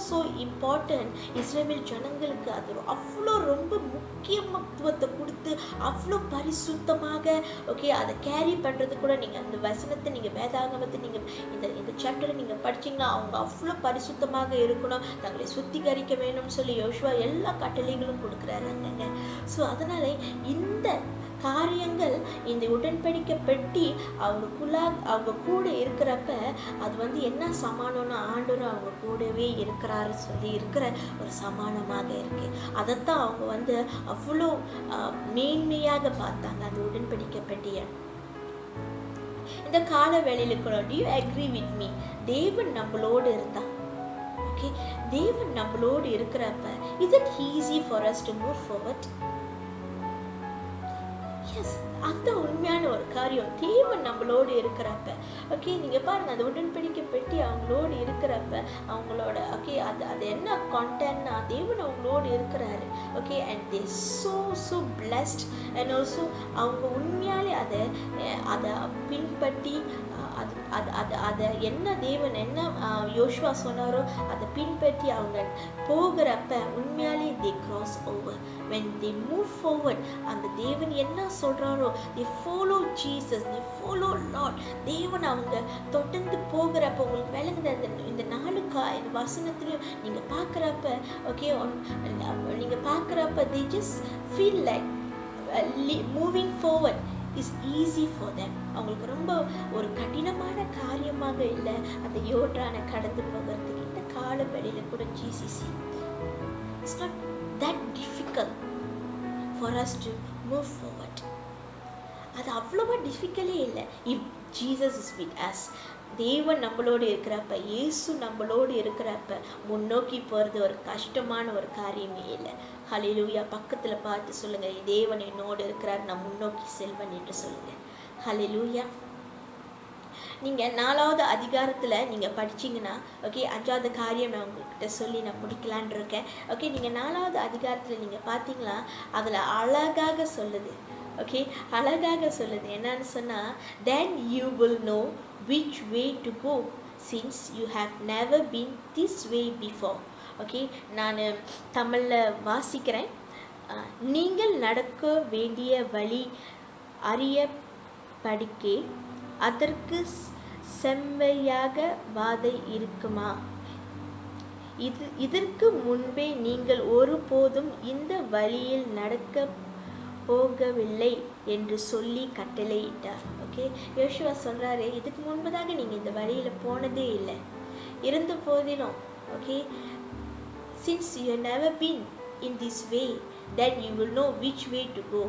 ஸோ இம்பார்ட்டன்ட் இஸ்ரவேல் ஜனங்களுக்கு. அது அவ்வளோ ரொம்ப முக்கியத்துவத்தை கொடுத்து அவ்வளோ பரிசுத்தமாக, ஓகே, அதை கேரி பண்ணுறது கூட. நீங்கள் அந்த வசனத்தை நீங்கள் வேதாகமத்தை நீங்கள் இந்த சாப்டரை நீங்கள் படிச்சிங்கன்னா, அவங்க அவ்வளோ பரிசுத்தமாக இருக்கணும், தங்களை சுத்திகரிக்க வேணும்னு சொல்லி யோசுவா எல்லா கட்டளைகளும் கொடுக்குறாரு அங்கங்க. ஸோ அதனால் இந்த காரியங்கள், இந்த உடன்படிக்கை பெட்டி அவங்க கூட இருக்கிறப்ப அது என்ன சமானம்னா, ஆண்டவர் அவங்க கூடவே இருக்கிறாரு சொல்லி இருக்கிற ஒரு சமானமாக இருக்கு. அதைத்தான் அவங்க அவ்வளோ மேன்மையாக பார்த்தாங்க அந்த உடன்படிக்கை பெட்டியை. இந்த கால வேளையில கூட, do you agree with me? தேவன் நம்மளோடு இருந்தா, ஓகே, தேவன் நம்மளோடு இருக்கிறப்ப is it easy for us to move forward? அதுதான் உண்மையான ஒரு காரியம். தேவன் நம்மளோடு இருக்கிறப்ப, ஓகே, நீங்கள் பாருங்கள், அந்த உடன்படிக்கை பெட்டி அவங்களோடு இருக்கிறப்ப அவங்களோட, ஓகே, அது என்ன கான்டென்ட்னா, தேவன் அவங்களோடு இருக்கிறாரு. Okay, and they so blessed. And also அவங்க உண்மையாலே அதை பின்பற்றி அதை என்ன தேவன் என்ன யோசுவா சொன்னாரோ அதை பின்பற்றி அவங்க போகிறப்ப உண்மையாலே they cross over. when they move forward, அந்த தேவன் என்ன சொல்கிறாரோ they follow Jesus, they follow Lord. தேவன் அவங்க தொடர்ந்து போகிறப்ப உங்களுக்கு விளங்குது இந்த 4 இந்த வசனத்துலையும் நீங்கள் பார்க்குறப்ப ஓகே நீங்கள் பார்க்குறப்ப they just feel like moving forward is easy for them. அவங்களுக்கு ரொம்ப ஒரு கடினமான காரியமாக இல்லை அந்த யோர்டானை கடந்து போகிறதுக்கு. இந்த கால வெளியில் கூட GCC it's not that difficult for us to move forward. அது அவ்வளோவா டிஃபிகல்ட்டே இல்லை. If Jesus is with us, தேவன் நம்மளோடு இருக்கிறப்ப, இயேசு நம்மளோடு இருக்கிறப்ப முன்னோக்கி போகிறது ஒரு கஷ்டமான ஒரு காரியமே இல்லை. ஹல்லேலூயா. பக்கத்தில் பார்த்து சொல்லுங்கள், தேவன் என்னோடு இருக்கிறார், நான் முன்னோக்கி செல்வன் என்று சொல்லுங்கள். ஹல்லேலூயா. நீங்கள் 4வது அதிகாரத்தில் நீங்கள் படிச்சிங்கன்னா ஓகே 5வது காரியம் நான் உங்கள்கிட்ட சொல்லி நான் முடிக்கலான் இருக்கேன். ஓகே நீங்கள் 4வது அதிகாரத்தில் நீங்கள் பார்த்தீங்களா அதில் அழகாக சொல்லுது. ஓகே அழகாக சொல்லுது என்னன்னு சொன்னால், then you will know which way to go since you have never been this way before. Okay நான் தமிழில் வாசிக்கிறேன். நீங்கள் நடக்க வேண்டிய வழி அறிய படிக்கே அதற்கு செம்மையாக பாதை இருக்குமா? இதற்கு முன்பே நீங்கள் ஒருபோதும் இந்த வழியில் நடக்க போகவில்லை என்று சொல்லி கட்டளையிட்டார். ஓகே யோசுவா சொல்கிறாரு, இதுக்கு முன்பதாக நீங்கள் இந்த வழியில் போனதே இல்லை. இருந்த போதிலும் okay since you have never been in this way then you will know which way to go.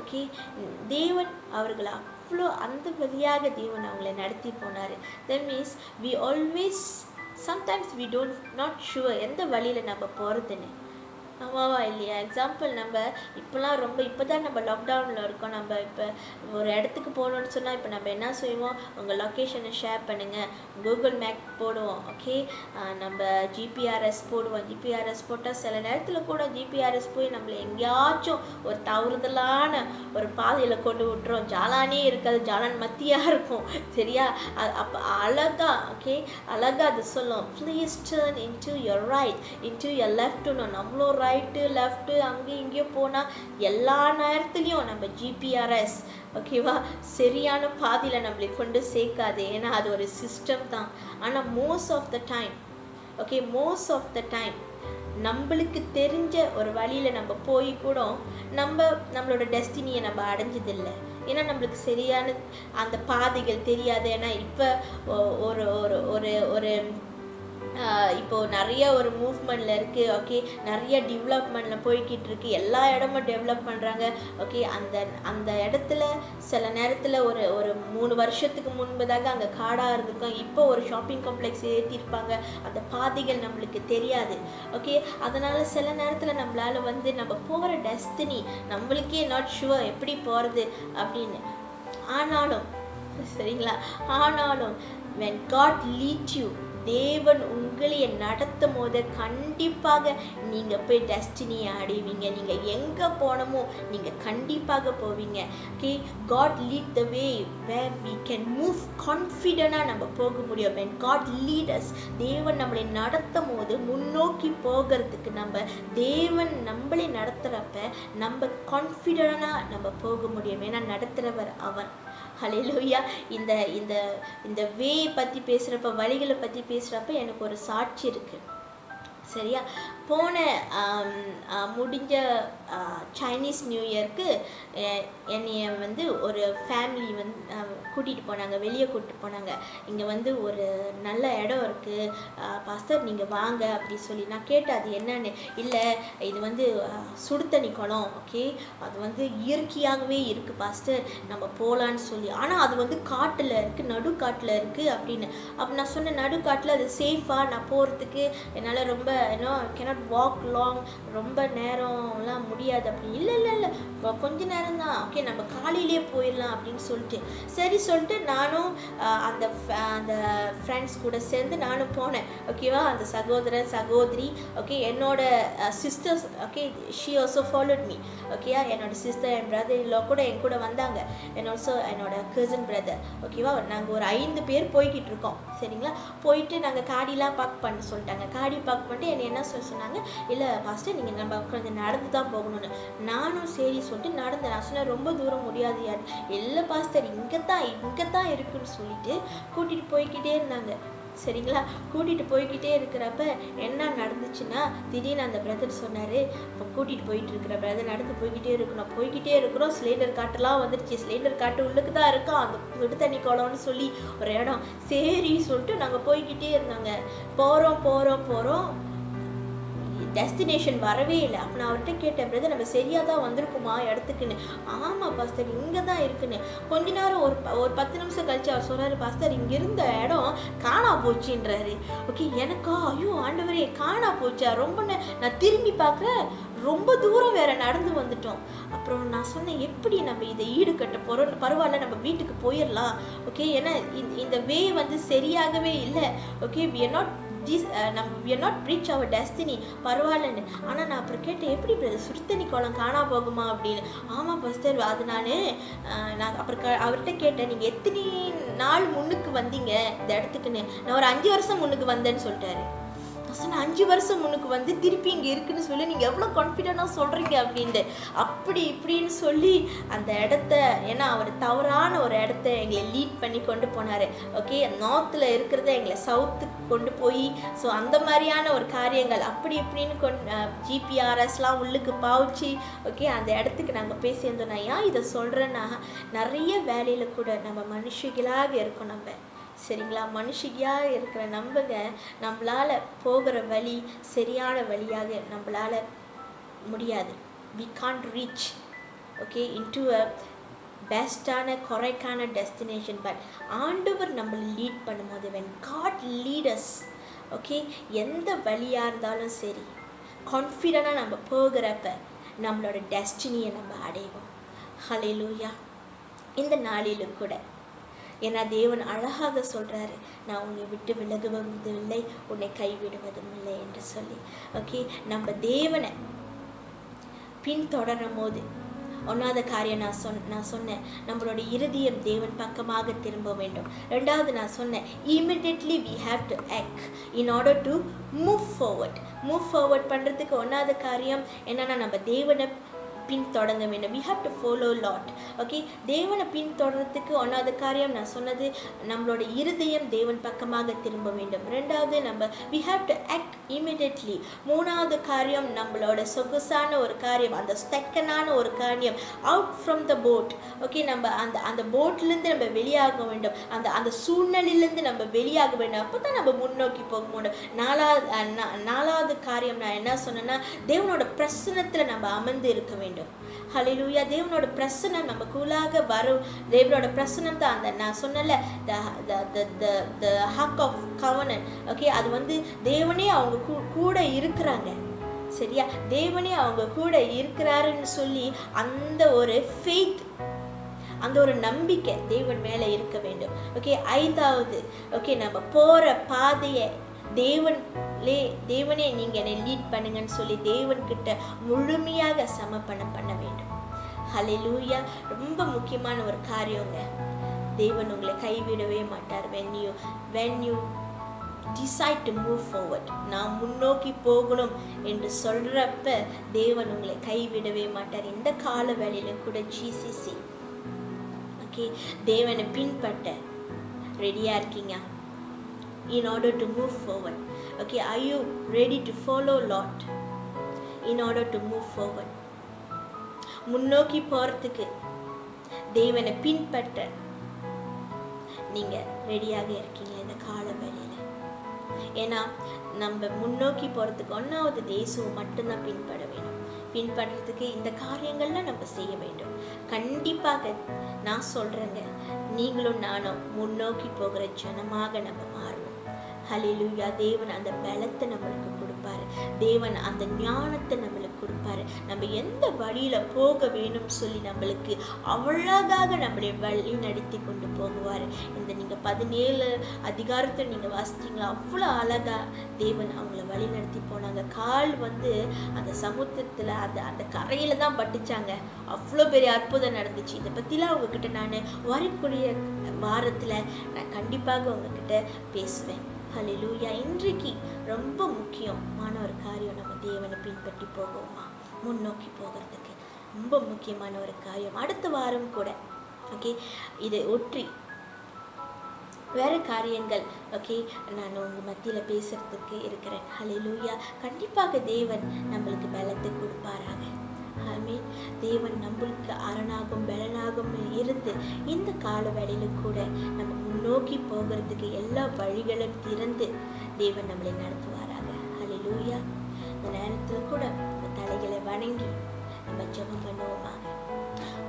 Okay தேவன் அவர்களை அவ்வளோ அந்த வழியாக தேவன் அவங்கள நடத்தி போனார். that means we always sometimes we don't not sure எந்த வழியில் நம்ம போகிறதுன்னு. ஆமாவா இல்லையா? எக்ஸாம்பிள் நம்ம இப்போலாம் ரொம்ப இப்போ தான் நம்ம லாக்டவுனில் இருக்கோம். நம்ம இப்போ ஒரு இடத்துக்கு போகணுன்னு சொன்னால் இப்போ நம்ம என்ன செய்வோம், உங்கள் லொக்கேஷனை ஷேர் பண்ணுங்கள், கூகுள் மேப் போடுவோம். ஓகே நம்ம ஜிபிஆர்எஸ் போடுவோம். ஜிபிஆர்எஸ் போட்டால் சில நேரத்தில் கூட ஜிபிஆர்எஸ் போய் நம்மளை எங்கேயாச்சும் ஒரு தவறுதலான ஒரு பாதையில் கொண்டு விட்டுரும். ஜாலானே இருக்காது, ஜாலான் மத்தியாக இருக்கும். சரியா? அப்போ அழகா ஓகே அழகாக அது சொல்லும், please turn into your right into your லெஃப்ட்னு. நம்மளோ ரைட்டு லெஃப்ட்டு அங்கேயும் இங்கேயும் போனால் எல்லா நேரத்துலையும் நம்ம ஜிபிஆர்எஸ் ஓகேவா சரியான பாதையில் நம்மளை கொண்டு சேர்க்காது. ஏன்னா அது ஒரு சிஸ்டம் தான். ஆனால் மோஸ்ட் ஆஃப் த டைம் நம்மளுக்கு தெரிஞ்ச ஒரு வழியில் நம்ம போய் கூட நம்மளோட டெஸ்டினியை நம்ம அடைஞ்சதில்லை. ஏன்னா நம்மளுக்கு சரியான அந்த பாதைகள் தெரியாது. ஏன்னா இப்போ ஒரு ஒரு ஒரு இப்போது நிறைய ஒரு மூவ்மெண்ட்டில் இருக்குது. ஓகே நிறைய டெவலப்மெண்ட்டில் போய்கிட்டு இருக்குது. எல்லா இடமும் டெவலப் பண்ணுறாங்க. ஓகே அந்த இடத்துல சில நேரத்தில் ஒரு 3 வருஷத்துக்கு முன்பதாக அங்கே காடாக இருந்திருக்கும். இப்போ ஒரு ஷாப்பிங் காம்ப்ளெக்ஸ் ஏற்றிருப்பாங்க. அந்த பாதைகள் நம்மளுக்கு தெரியாது. ஓகே அதனால் சில நேரத்தில் நம்மளால் நம்ம போகிற டெஸ்டினி நம்மளுக்கே நாட் ஷுவர் எப்படி போகிறது அப்படின்னு. ஆனாலும் சரிங்களா, ஆனாலும் when God leads you, தேவன் உங்களை நடத்தும் போது கண்டிப்பாக நீங்கள் போய் டெஸ்டினியை அடைவீங்க. நீங்கள் எங்கே போனமோ நீங்கள் கண்டிப்பாக போவீங்க. Okay God lead the way where we can move கான்ஃபிடென்ட்டாக நம்ம போக முடியும். when God lead us, தேவன் நம்மளை நடத்தும் போது முன்னோக்கி போகிறதுக்கு தேவன் நம்மளை நடத்துகிறப்ப நம்ம கான்ஃபிடென்ட்டாக நம்ம போக முடியும். ஏன்னா நடத்துகிறவர் அவர். ஹல்லேலூயா. இந்த வே பற்றி பேசுகிறப்ப, வழிகளை பற்றி பேசுகிறப்ப எனக்கு ஒரு சாட்சி இருக்குது. சரியா? போன முடிஞ்ச சைனீஸ் நியூ இயருக்கு என்னைய ஒரு ஃபேமிலி கூட்டிகிட்டு போனாங்க, வெளியே கூட்டிகிட்டு போனாங்க. இங்கே ஒரு நல்ல இடம் இருக்குது பாஸ்டர், நீங்கள் வாங்க அப்படி சொல்லி. நான் கேட்டேன் அது என்னன்னு. இல்லை இது சுடு தண்ணி குளம். ஓகே அது இயற்கையாகவே இருக்குது பாஸ்டர், நம்ம போகலான்னு சொல்லி. ஆனால் அது காட்டில் இருக்குது, நடுக்காட்டில் இருக்குது அப்படின்னு. அப்போ நான் சொன்னேன், நடுக்காட்டில் அது சேஃபாக நான் போகிறதுக்கு என்னால் ரொம்ப cannot walk long, ரொம்ப நேரம்லாம் முடியாது அப்படி. இல்லை கொஞ்ச நேரம் தான். ஓகே நம்ம காலையிலே போயிடலாம் அப்படின்னு சொல்லிட்டு சரி சொல்லிட்டு நானும் அந்த ஃப்ரெண்ட்ஸ் கூட சேர்ந்து நானும் போனேன். ஓகேவா? அந்த சகோதரன் சகோதரி ஓகே என்னோட sisters okay she also followed me. ஓகேயா? என்னோட சிஸ்டர் என் பிரதர் இல்லை கூட என் கூட வந்தாங்க. அண்ட் ஆல்சோ என்னோட கசின் பிரதர். ஓகேவா? நாங்கள் ஒரு 5 பேர் போய்கிட்டு இருக்கோம். சரிங்களா? போயிட்டு நாங்கள் காடிலாம் பார்க் பண்ண சொல்லிட்டாங்க. காடி பார்க் பண்ணிட்டு என்னை என்ன சொன்னாங்க, சொன்னாங்க, இல்லை பாஸ்டர் நீங்கள் நம்ம கொஞ்சம் நடந்து தான் போகணும்னு. நானும் சரி சொல்லிட்டு நடந்தேன். நான் சொன்னேன், ரொம்ப தூரம் முடியாது யார், இல்லை பாஸ்டர் இங்கே தான் இருக்குன்னு சொல்லிட்டு கூட்டிகிட்டு போய்கிட்டே இருந்தாங்க. சரிங்களா, கூட்டிகிட்டு போய்கிட்டே இருக்கிறப்ப என்ன நடந்துச்சுன்னா, திடீர்னு அந்த பிரதர் சொன்னார், இப்போ கூட்டிகிட்டு போயிட்டு இருக்கிற பிரதர் நடந்து போய்கிட்டே இருக்கிறோம், சிலிண்டர் காட்டெல்லாம் வந்துடுச்சு, சிலிண்டர் காட்டு உள்ளுக்கு தான் இருக்கோம், அந்த சுடு தண்ணி குளம்னு சொல்லி ஒரு இடம். சரி சொல்லிட்டு நாங்கள் போய்கிட்டே இருந்தாங்க. போகிறோம் டெஸ்டினேஷன் வரவே இல்லை. அப்போ நான் அவர்கிட்ட கேட்டேன், பிரதர் நம்ம சரியாக தான் வந்திருக்குமா இடத்துக்குன்னு. ஆமாம் பாஸ்டர் இங்கே தான் இருக்குன்னு. கொஞ்ச நேரம் ஒரு 10 நிமிஷம் கழிச்சு அவர் சொல்கிறாரு, பாஸ்டர் இங்கே இருந்த இடம் காணா போச்சுன்றாரு. ஓகே, எனக்கா ஐயோ ஆண்டவரே காணா போச்சா, ரொம்ப நான் திரும்பி பார்க்குறேன், ரொம்ப தூரம் வேற நடந்து வந்துட்டோம். அப்புறம் நான் சொன்னேன், எப்படி நம்ம இதை ஈடுகட்ட போகிறோம், பரவாயில்ல நம்ம வீட்டுக்கு போயிடலாம். ஓகே, ஏன்னா இந்த வே வந்து சரியாகவே இல்லை. Okay, we are not reach our destiny, பரவாயில்லன்னு. ஆனால் நான் அப்புறம் கேட்டேன், எப்படி பிரதர் சுடுத்தண்ணி குளம் காணா போகுமா அப்படின்னு. ஆமாம் பாஸ்டர், அது நான் அப்புறம் அவர்கிட்ட கேட்டேன், நீங்கள் எத்தனை நாள் முன்னுக்கு வந்தீங்க இந்த இடத்துக்குன்னு. நான் ஒரு 5 வருஷம் முன்னுக்கு வந்தேன்னு சொல்லிட்டாரு. நான் சொன்னேன், 5 வருஷம் முன்னுக்கு வந்து திருப்பி இங்கே இருக்குன்னு சொல்லி நீங்கள் எவ்வளோ கான்ஃபிடென்ட்டாக சொல்கிறீங்க அப்படின்ட்டு. அப்படி இப்படின்னு சொல்லி அந்த இடத்த, ஏன்னா அவர் தவறான ஒரு இடத்த எங்களை லீட் பண்ணி கொண்டு போனார். ஓகே, நார்த்தில் இருக்கிறத எங்களை சவுத்துக்கு கொண்டு போய், ஸோ அந்த மாதிரியான ஒரு காரியங்கள் அப்படி இப்படின்னு ஜிபிஆர்எஸ்லாம் உள்ளுக்கு பாவிச்சு, ஓகே அந்த இடத்துக்கு நாங்கள் போய் சேர்ந்தோம். நான் ஏன் இதை சொல்கிறேன்னா, நிறைய வேலையில் கூட நம்ம மனுஷிகளாக இருக்கோம். நம்ம சரிங்களா, மனுஷியாக இருக்கிற நம்மளால் போகிற வழி சரியான வழியாக நம்மளால் முடியாது. we can't reach okay into a பெஸ்டான கரெக்டான டெஸ்டினேஷன். பட் ஆண்டவர் நம்மளை லீட் பண்ணும்போது, when God lead us, okay எந்த வழியாக இருந்தாலும் சரி, கான்ஃபிடென்ட்டாக நம்ம போகிறப்ப நம்மளோட டெஸ்டினியை நம்ம அடைவோம். ஹல்லேலூயா. இந்த நாளிலும் கூட, ஏன்னா தேவன் அழகாக சொல்கிறாரு, நான் உன்னை விட்டு விலகுவதும் இல்லை, உன்னை கைவிடுவதும் இல்லை என்று சொல்லி. ஓகே, நம்ம தேவனை பின்தொடரும் போது, ஒன்றாவது காரியம் நான் சொன்னேன், நம்மளோட இருதயம் தேவன் பக்கமாக திரும்ப வேண்டும். ரெண்டாவது நான் சொன்னேன், immediately we have to act in order to move forward பண்ணுறதுக்கு ஒன்றாவது காரியம் என்னன்னா, நம்ம தேவனை பின்தொடங்க வேண்டும். we have to follow Lord. Okay, தேவனை பின்தொடர்றதுக்கு ஒன்றாவது காரியம் நான் சொன்னது, நம்மளோட இருதயம் தேவன் பக்கமாக திரும்ப வேண்டும். ரெண்டாவது நம்ம we have to act immediately. மூணாவது காரியம், நம்மளோட சொகுசான ஒரு காரியம், அந்த ஸ்டெக்கனான ஒரு காரியம், out from the boat. Okay, நம்ம அந்த போட்லேருந்து நம்ம வெளியாக வேண்டும், அந்த சூழ்நிலையிலேருந்து நம்ம வெளியாக வேண்டும். அப்போ தான் நம்ம முன்னோக்கி போக முடியும். நாலாவது காரியம் நான் என்ன சொன்னேன்னா, தேவனோட பிரசன்னத்தில் நம்ம அமர்ந்து இருக்க வேண்டும். ஹல்லேலூயா. தேவனோட பிரசன்னம் நமக்குள்ளாக வரும். தேவனோட பிரசன்னம் தான் அந்த நான் சொன்னல the ark of covenant. Okay, அது வந்து தேவனே அவங்க கூட இருக்கிறாங்க. சரியா, தேவனே அவங்க கூட இருக்கிறாருன்னு சொல்லி அந்த ஒரு ஃபெய்த், அந்த ஒரு நம்பிக்கை தேவன் மேலே இருக்க வேண்டும். ஓகே, ஐந்தாவது, ஓகே நம்ம போகிற பாதையை தேவனே நீங்கள் என்னை லீட் பண்ணுங்கன்னு சொல்லி தேவன்கிட்ட முழுமையாக சமர்ப்பணம் பண்ண வேண்டும். ஹல்லேலூயா. ரொம்ப முக்கியமான ஒரு காரியங்க, தேவன் உங்களை கைவிடவே மாட்டார். when you decide to move forward, நான் முன்னோக்கி போகணும் என்று சொல்கிறப்ப தேவன் உங்களை கைவிடவே மாட்டார். இந்த கால வேளையிலும் கூட GCC ஓகே தேவனை பின்பற்ற ரெடியாக இருக்கீங்க? In order to move forward, okay, are you ready to follow Lord in order to move forward? முன்னோக்கி போகிறதுக்கு, தேவனை பின்பற்ற நீங்கள் ரெடியாக இருக்கீங்க இந்த கால வேளையில்? ஏன்னா நம்ம முன்னோக்கி போகிறதுக்கு ஒன்றாவது தேசுவை மட்டும்தான் பின்பற்ற வேணும். பின்பற்றுறதுக்கு இந்த காரியங்கள்லாம் நம்ம செய்ய வேண்டும். கண்டிப்பாக நான் சொல்கிறேங்க, நீங்களும் நானும் முன்னோக்கி போகிற ஜனமாக நம்ம மாறுவோம். ஹல்லேலூயா. தேவன் அந்த பலத்தை நம்மளுக்கு கொடுப்பாரு, தேவன் அந்த ஞானத்தை நம்மளுக்கு கொடுப்பாரு. நம்ம எந்த வழியில் போக வேணும்னு சொல்லி நம்மளுக்கு அவ்வளவாக நம்மளை வழி நடத்தி கொண்டு போகுவார். இந்த நீங்கள் 17 அதிகாரத்தை நீங்கள் வாசிச்சிங்களா, அவ்வளோ அழகாக தேவன் அவங்கள வழி நடத்தி போனாங்க. கால் வந்து அந்த சமுத்திரத்தில் அந்த கரையில் தான் பட்டுச்சாங்க. அவ்வளோ பெரிய அற்புதம் நடந்துச்சு. இதை பற்றிலாம் உங்ககிட்ட நான் வரக்கூடிய வாரத்தில் நான் கண்டிப்பாக உங்ககிட்ட பேசுவேன். ஹல்லேலூயா. இன்றைக்கு ரொம்ப முக்கியமான ஒரு காரியம், நம்ம தேவனை பின்பற்றி போவோமா, முன்னோக்கி போகிறதுக்கு ரொம்ப முக்கியமான ஒரு காரியம். அடுத்த வாரம் கூட ஓகே இதை ஒற்றி வேறு காரியங்கள் ஓகே நான் உங்கள் மத்தியில் பேசுகிறதுக்கு இருக்கிறேன். ஹல்லேலூயா. கண்டிப்பாக தேவன் நம்மளுக்கு பலத்தை கொடுப்பாராக. ஆமென். தேவன் நம்மளுக்கு அரணாகும் பலனாகும் இருந்து இந்த கால வேளையிலும் கூட நம்ம முன்னோக்கி போகிறதுக்கு எல்லா வழிகளும் திறந்து தேவன் நம்மளை நடத்துவாராக. ஹல்லேலூயா. இந்த நேரத்தில் கூட நம்ம தலைகளை வணங்கி நம்ம ஜெபம் பண்ணுவோமாக.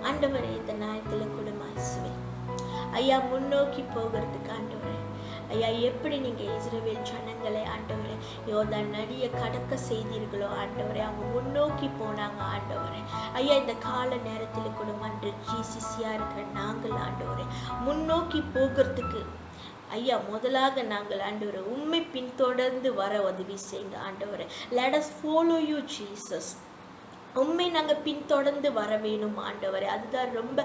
ஆண்டவரே, இந்த நேரத்தில் கூட மாசுவே ஐயா முன்னோக்கி போகிறதுக்கு ஆண்டவரே, ஐயா எப்படி நீங்கள் இஸ்ரவேல் ஜனங்களை ஆண்டவரே யோர்தான் நதியை கடக்க செய்தீர்களோ ஆண்டவரே, அவங்க முன்னோக்கி போனாங்க ஆண்டவரே. ஐயா இந்த கால நேரத்தில் கூட மன்று ஜிசிசியாக இருக்கிற நாங்கள் ஆண்டவரே முன்னோக்கி போகிறதுக்கு ஐயா முதலாக நாங்கள் ஆண்டவரை உண்மை பின்தொடர்ந்து வர உதவி செய்யுங்க ஆண்டவரை. Let us follow you Jesus. உண்மை நாங்கள் பின்தொடர்ந்து வர வேணும் ஆண்டவரே. அதுதான் ரொம்ப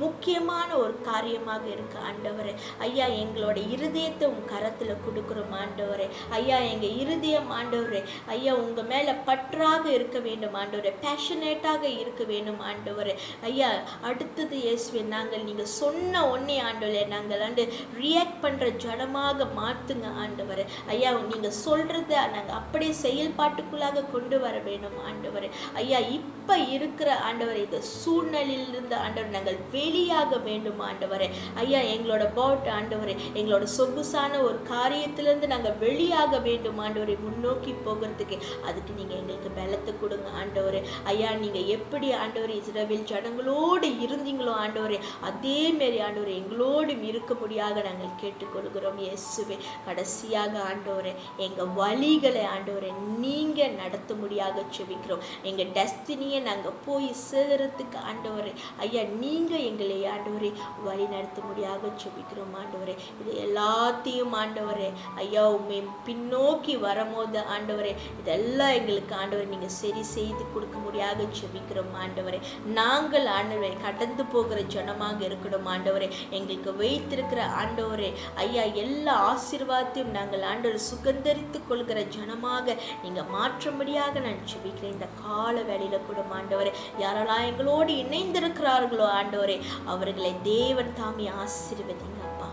முக்கியமான ஒரு காரியமாக இருக்கு ஆண்டவரே. ஐயா எங்களோட இருதயத்தை உங்கள் கரத்தில் கொடுக்குறோம் ஆண்டவரே. ஐயா எங்கள் இருதயம் ஆண்டவரே ஐயா உங்கள் மேலே பற்றாக இருக்க வேண்டும் ஆண்டவரே, பேஷனேட்டாக இருக்க வேண்டும் ஆண்டவரே. ஐயா அடுத்தது இயேசுவே நாங்கள் நீங்கள் சொன்ன ஒன்றே ஆண்டவரே நாங்கள் ரியாக்ட் பண்ணுற ஜனமாக மாற்றுங்க ஆண்டவரே. ஐயா நீங்கள் சொல்கிறத நாங்கள் அப்படியே செயல்பாட்டுக்குள்ளாக கொண்டு வர வேணும் ஆண்டவரே. ஐயா இப்போ இருக்கிற ஆண்டவரை இந்த சூழ்நிலையிலிருந்து ஆண்டவர் நாங்கள் வெளியாக வேண்டும் ஆண்டவரே. ஐயா எங்களோட பாட் ஆண்டவரே எங்களோட சொகுசான ஒரு காரியத்திலேருந்து நாங்கள் வெளியாக வேண்டும் ஆண்டவரை முன்னோக்கி போகிறதுக்கு. அதுக்கு நீங்கள் எங்களுக்கு பலத்தை கொடுங்க ஆண்டவரே. ஐயா நீங்கள் எப்படி ஆண்டவரே இஸ்ரவேல் ஜனங்களோடு இருந்தீங்களோ ஆண்டவரே அதேமாரி ஆண்டவரே எங்களோடும் இருக்க முடியாத நாங்கள் கேட்டுக்கொள்கிறோம் இயேசுவே. கடைசியாக ஆண்டவரே எங்கள் வழிகளை ஆண்டவரை நீங்கள் நடத்த முடியாத செபிக்கிறோம். எங்கள் டெஸ்டினியை நாங்கள் போய் சேர்றதுக்கு ஆண்டவரே ஐயா நீங்கள் எங்களை ஆண்டவரே வழி நடத்த முடியாத செபிக்கிறோம் ஆண்டவரே. இது எல்லாத்தையும் ஆண்டவரே ஐயா உண்மை பின்னோக்கி வரும்போது ஆண்டவரே இதெல்லாம் எங்களுக்கு ஆண்டவரை நீங்கள் சரி செய்து கொடுக்க முடியாத செபிக்கிறோம் ஆண்டவரே. நாங்கள் ஆண்டவரை கடந்து போகிற ஜனமாக இருக்கணும் ஆண்டவரே. எங்களுக்கு வைத்திருக்கிற ஆண்டவரே ஐயா எல்லா ஆசீர்வாதத்தையும் நாங்கள் ஆண்டவரை சுகந்தரித்து கொள்கிற ஜனமாக நீங்கள் மாற்றும்படியாக நான் செபிக்கிறேன். இந்த கால வேளையில் கூட ஆண்டவரே யாரெல்லாம் எங்களோடு இணைந்திருக்கிறார்களோ ஆண்டவரே அவர்களை தேவன் தாமி ஆசீர்வதிங்க அப்பா.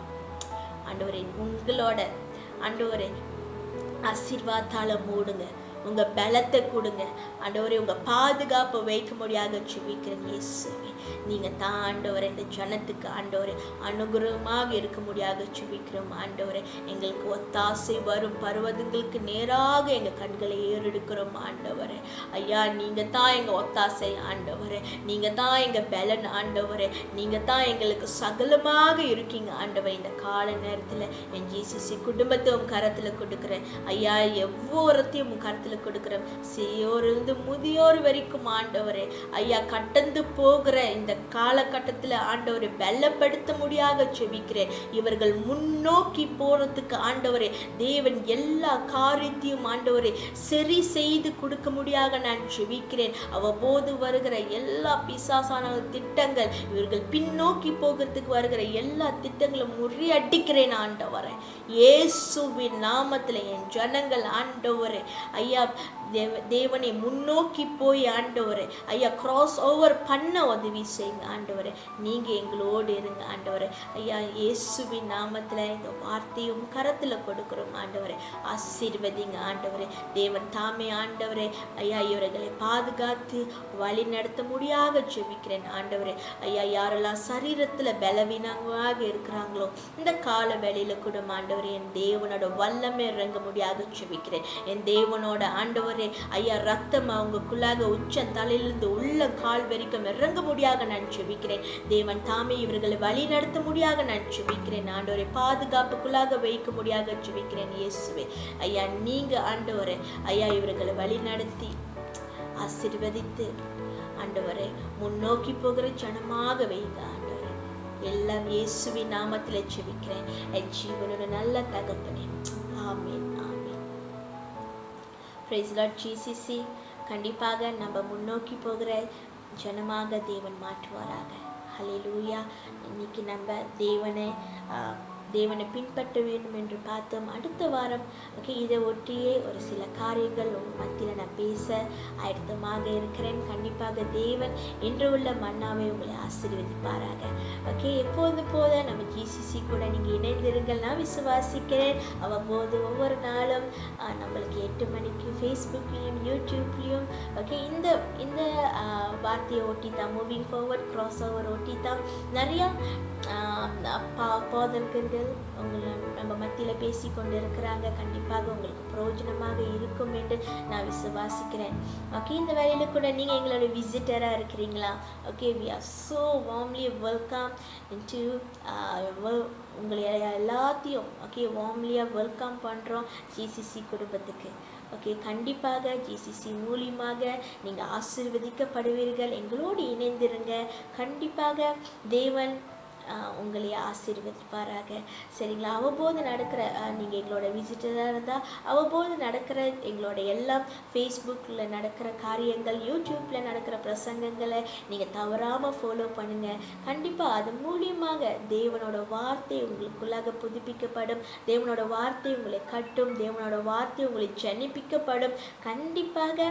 ஆண்டவரே உங்களோட ஆண்டவரே ஆசீர்வாதத்தால மூடுங்க, உங்கள் பலத்தை கொடுங்க ஆண்டவரே, உங்கள் பாதுகாப்பை வைக்க முடியாத செபிக்கிறேன் இயேசுவே. நீங்கள் தான் ஆண்டவரே இந்த ஜனத்துக்கு ஆண்டவரே அனுகிரகமாக இருக்க முடியாத செபிக்கிறோம் ஆண்டவரே. எங்களுக்கு ஒத்தாசை வரும் பர்வதங்களுக்கு நேராக எங்கள் கண்களை ஏறெடுக்கிறோம் ஆண்டவரே. ஐயா நீங்கள் தான் எங்கள் ஒத்தாசை ஆண்டவரே, நீங்கள் தான் எங்கள் பலன் ஆண்டவரே, நீங்கள் தான் எங்களுக்கு சகலமாக இருக்கீங்க ஆண்டவரே. இந்த கால நேரத்தில் என் ஜிசிசி குடும்பத்தை உன் கரத்தில் கொடுக்குறேன் ஐயா. ஒவ்வொருத்தையும் உன் கரத்தில் கொடுக்குறேன், சிறியோரிலிருந்து முதியோர் வரைக்கும் ஆண்டவரே ஐயா கடந்து போகிற இந்த காலகட்டத்தில் ஆண்டவரை பலப்படுத்த முடியாத செபிக்கிறேன். இவர்கள் முன்னோக்கி போறதுக்கு ஆண்டவரே தேவன் எல்லா காரியத்தையும் ஆண்டவரை சரி செய்து கொடுக்க முடியாத நான் செபிக்கிறேன். அவ்வப்போது வருகிற எல்லா பிசாசான திட்டங்கள் இவர்கள் பின்னோக்கி போகிறதுக்கு வருகிற எல்லா திட்டங்களும் முறியடிக்கிறேன் ஆண்டவரே. இயேசுவின் நாமத்தில் என் ஜனங்கள் ஆண்டவரே ஐயா தேவனை முன்னோக்கி போய் ஆண்டவரே ஐயா கிராஸ் ஓவர் பண்ண உதவி செய்யுங்க ஆண்டவரே. நீங்கள் எங்களோடு இருங்க ஆண்டவரே. ஐயா இயேசுவின் நாமத்தில் இந்த வார்த்தையும் கரத்தில் கொடுக்குறோம் ஆண்டவரே. ஆசீர்வதிங்க ஆண்டவரே. தேவன் தாமே ஆண்டவரே ஐயா இவர்களை பாதுகாத்து வழி நடத்த முடியாத ஜெபிக்கிறேன் ஆண்டவரே. ஐயா யாரெல்லாம் சரீரத்தில் பலவீனமாக இருக்கிறாங்களோ இந்த கால வேளையில் கூட ஆண்டவரே என் தேவனோட வல்லமை இறங்க முடியாத ஜெபிக்கிறேன். என் தேவனோட ஆண்டவரே ஐயா ரத்தம் அவங்களுக்குள்ளாக உச்சம் தலையிலிருந்து உள்ள கால் வரைக்கும் இறங்க முடியாத நான் செபிக்கிறேன். தேவன் தாமே இவர்களை வழி நடத்த முடியாத நான் செபிக்கிறேன் ஆண்டவரை. பாதுகாப்புக்குள்ளாக வைக்க முடியாத செபிக்கிறேன் இயேசுவே. ஐயா நீங்க ஆண்டவரே ஐயா இவர்களை வழி நடத்தி ஆசீர்வதித்து ஆண்டவரை முன்னோக்கி போகிற ஜனமாக வைங்க ஆண்டவரை. எல்லாம் இயேசுவின் நாமத்தில் செபிக்கிறேன் என் ஜீவனோட நல்ல தகப்பனே. ஆமீன் ஆமீன். Praise Lord GCC. கண்டிப்பாக நம்ம முன்னோக்கி போகிற ஜனமாக தேவன் மாற்றுவாராக. ஹல்லேலூயா. இன்னைக்கு நம்ம தேவனை தேவனை பின்பற்ற வேண்டும் என்று பார்த்தோம். அடுத்த வாரம் இதை ஒட்டியே ஒரு சில காரியங்கள் உங்கள் மத்தியில் நான் பேச ஆயத்தமாக இருக்கிறேன். கண்டிப்பாக தேவன் இன்று உள்ள மன்னாவை உங்களை ஆசீர்வதிப்பாராக. எப்போது போல நம்ம ஜிசிசி கூட நீங்கள் இணைந்திருங்கள். நான் விசுவாசிக்கிறேன் அவ்வப்போது ஒவ்வொரு நாளும் நம்மளுக்கு 8 மணிக்கு ஃபேஸ்புக்லேயும் யூடியூப்லேயும் இந்த இந்த வார்த்தையை ஒட்டி தான், மூவிங் ஃபார்வர்ட் கிராஸ் ஓவர் ஒட்டி தான் நிறையா போதகர்கள் உங்களை நம்ம மத்தியில் பேசி கொண்டு இருக்கிறாங்க. கண்டிப்பாக உங்களுக்கு பிரயோஜனமாக இருக்கும் என்று நான் விசுவாசிக்கிறேன். இந்த வேலையில் கூட நீங்கள் எங்களோட விசிட்டராக இருக்கிறீங்களா? We are so warmly welcome into உங்களை எல்லாத்தையும் வார்ம்லியாக வெல்கம் பண்ணுறோம் ஜிசிசி குடும்பத்துக்கு. கண்டிப்பாக ஜிசிசி மூலியமாக நீங்கள் ஆசீர்வதிக்கப்படுவீர்கள். எங்களோடு இணைந்திருங்க. கண்டிப்பாக தேவன் உங்களை ஆசீர்வதிப்பாராக. சரிங்களா? அவ்வப்போது நடக்கிற நீங்கள் எங்களோட விசிட்டராக இருந்தால் அவ்வப்போது நடக்கிற எங்களோட எல்லாம் ஃபேஸ்புக்கில் நடக்கிற காரியங்கள், யூடியூப்பில் நடக்கிற பிரசங்கங்களை நீங்கள் தவறாமல் ஃபாலோ பண்ணுங்கள். கண்டிப்பாக அது மூலியமாக தேவனோட வார்த்தை உங்களுக்குள்ளாக புதுப்பிக்கப்படும். தேவனோட வார்த்தை உங்களை கட்டும். தேவனோட வார்த்தை உங்களை ஜனிப்பிக்கப்படும். கண்டிப்பாக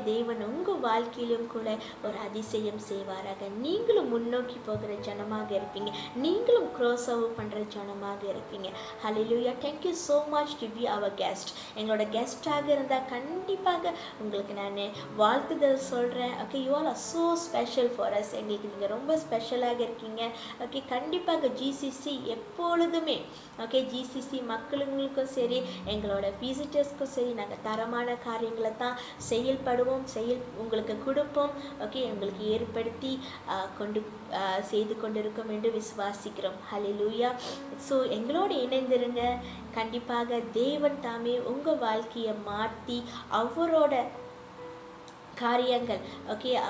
தேவன் உங்கள் வாழ்க்கையிலும் கூட ஒரு அதிசயம் செய்வாராக. நீங்களும் முன்னோக்கி போகிற ஜனமாக இருப்பீங்க. நீங்களும் க்ராஸ் ஓவர் பண்ணுற ஜனமாக இருப்பீங்க. Hallelujah. Thank you so much to be our guest. எங்களோட கெஸ்டாக இருந்தால் கண்டிப்பாக உங்களுக்கு நான் வாழ்த்துதல் சொல்கிறேன். You all are so special for us. எங்களுக்கு நீங்கள் ரொம்ப ஸ்பெஷலாக இருக்கீங்க. கண்டிப்பாக ஜிசிசி எப்பொழுதுமே ஜிசிசி மக்களுங்களுக்கும் சரி, எங்களோட விசிட்டர்ஸ்க்கும் சரி, நாங்கள் தரமான காரியங்களை தான் செயல்படுவோம், உங்களுக்கு கொடுப்போம். உங்களுக்கு ஏற்படுத்தி செய்து கொண்டிருக்கோம் என்று விசுவாசிக்கிறோம். ஹல்லேலூயா. ஸோ எங்களோடு இணைந்திருங்க. கண்டிப்பாக தேவன் தாமே உங்கள் வாழ்க்கையை மாற்றி அவரோட காரியங்கள்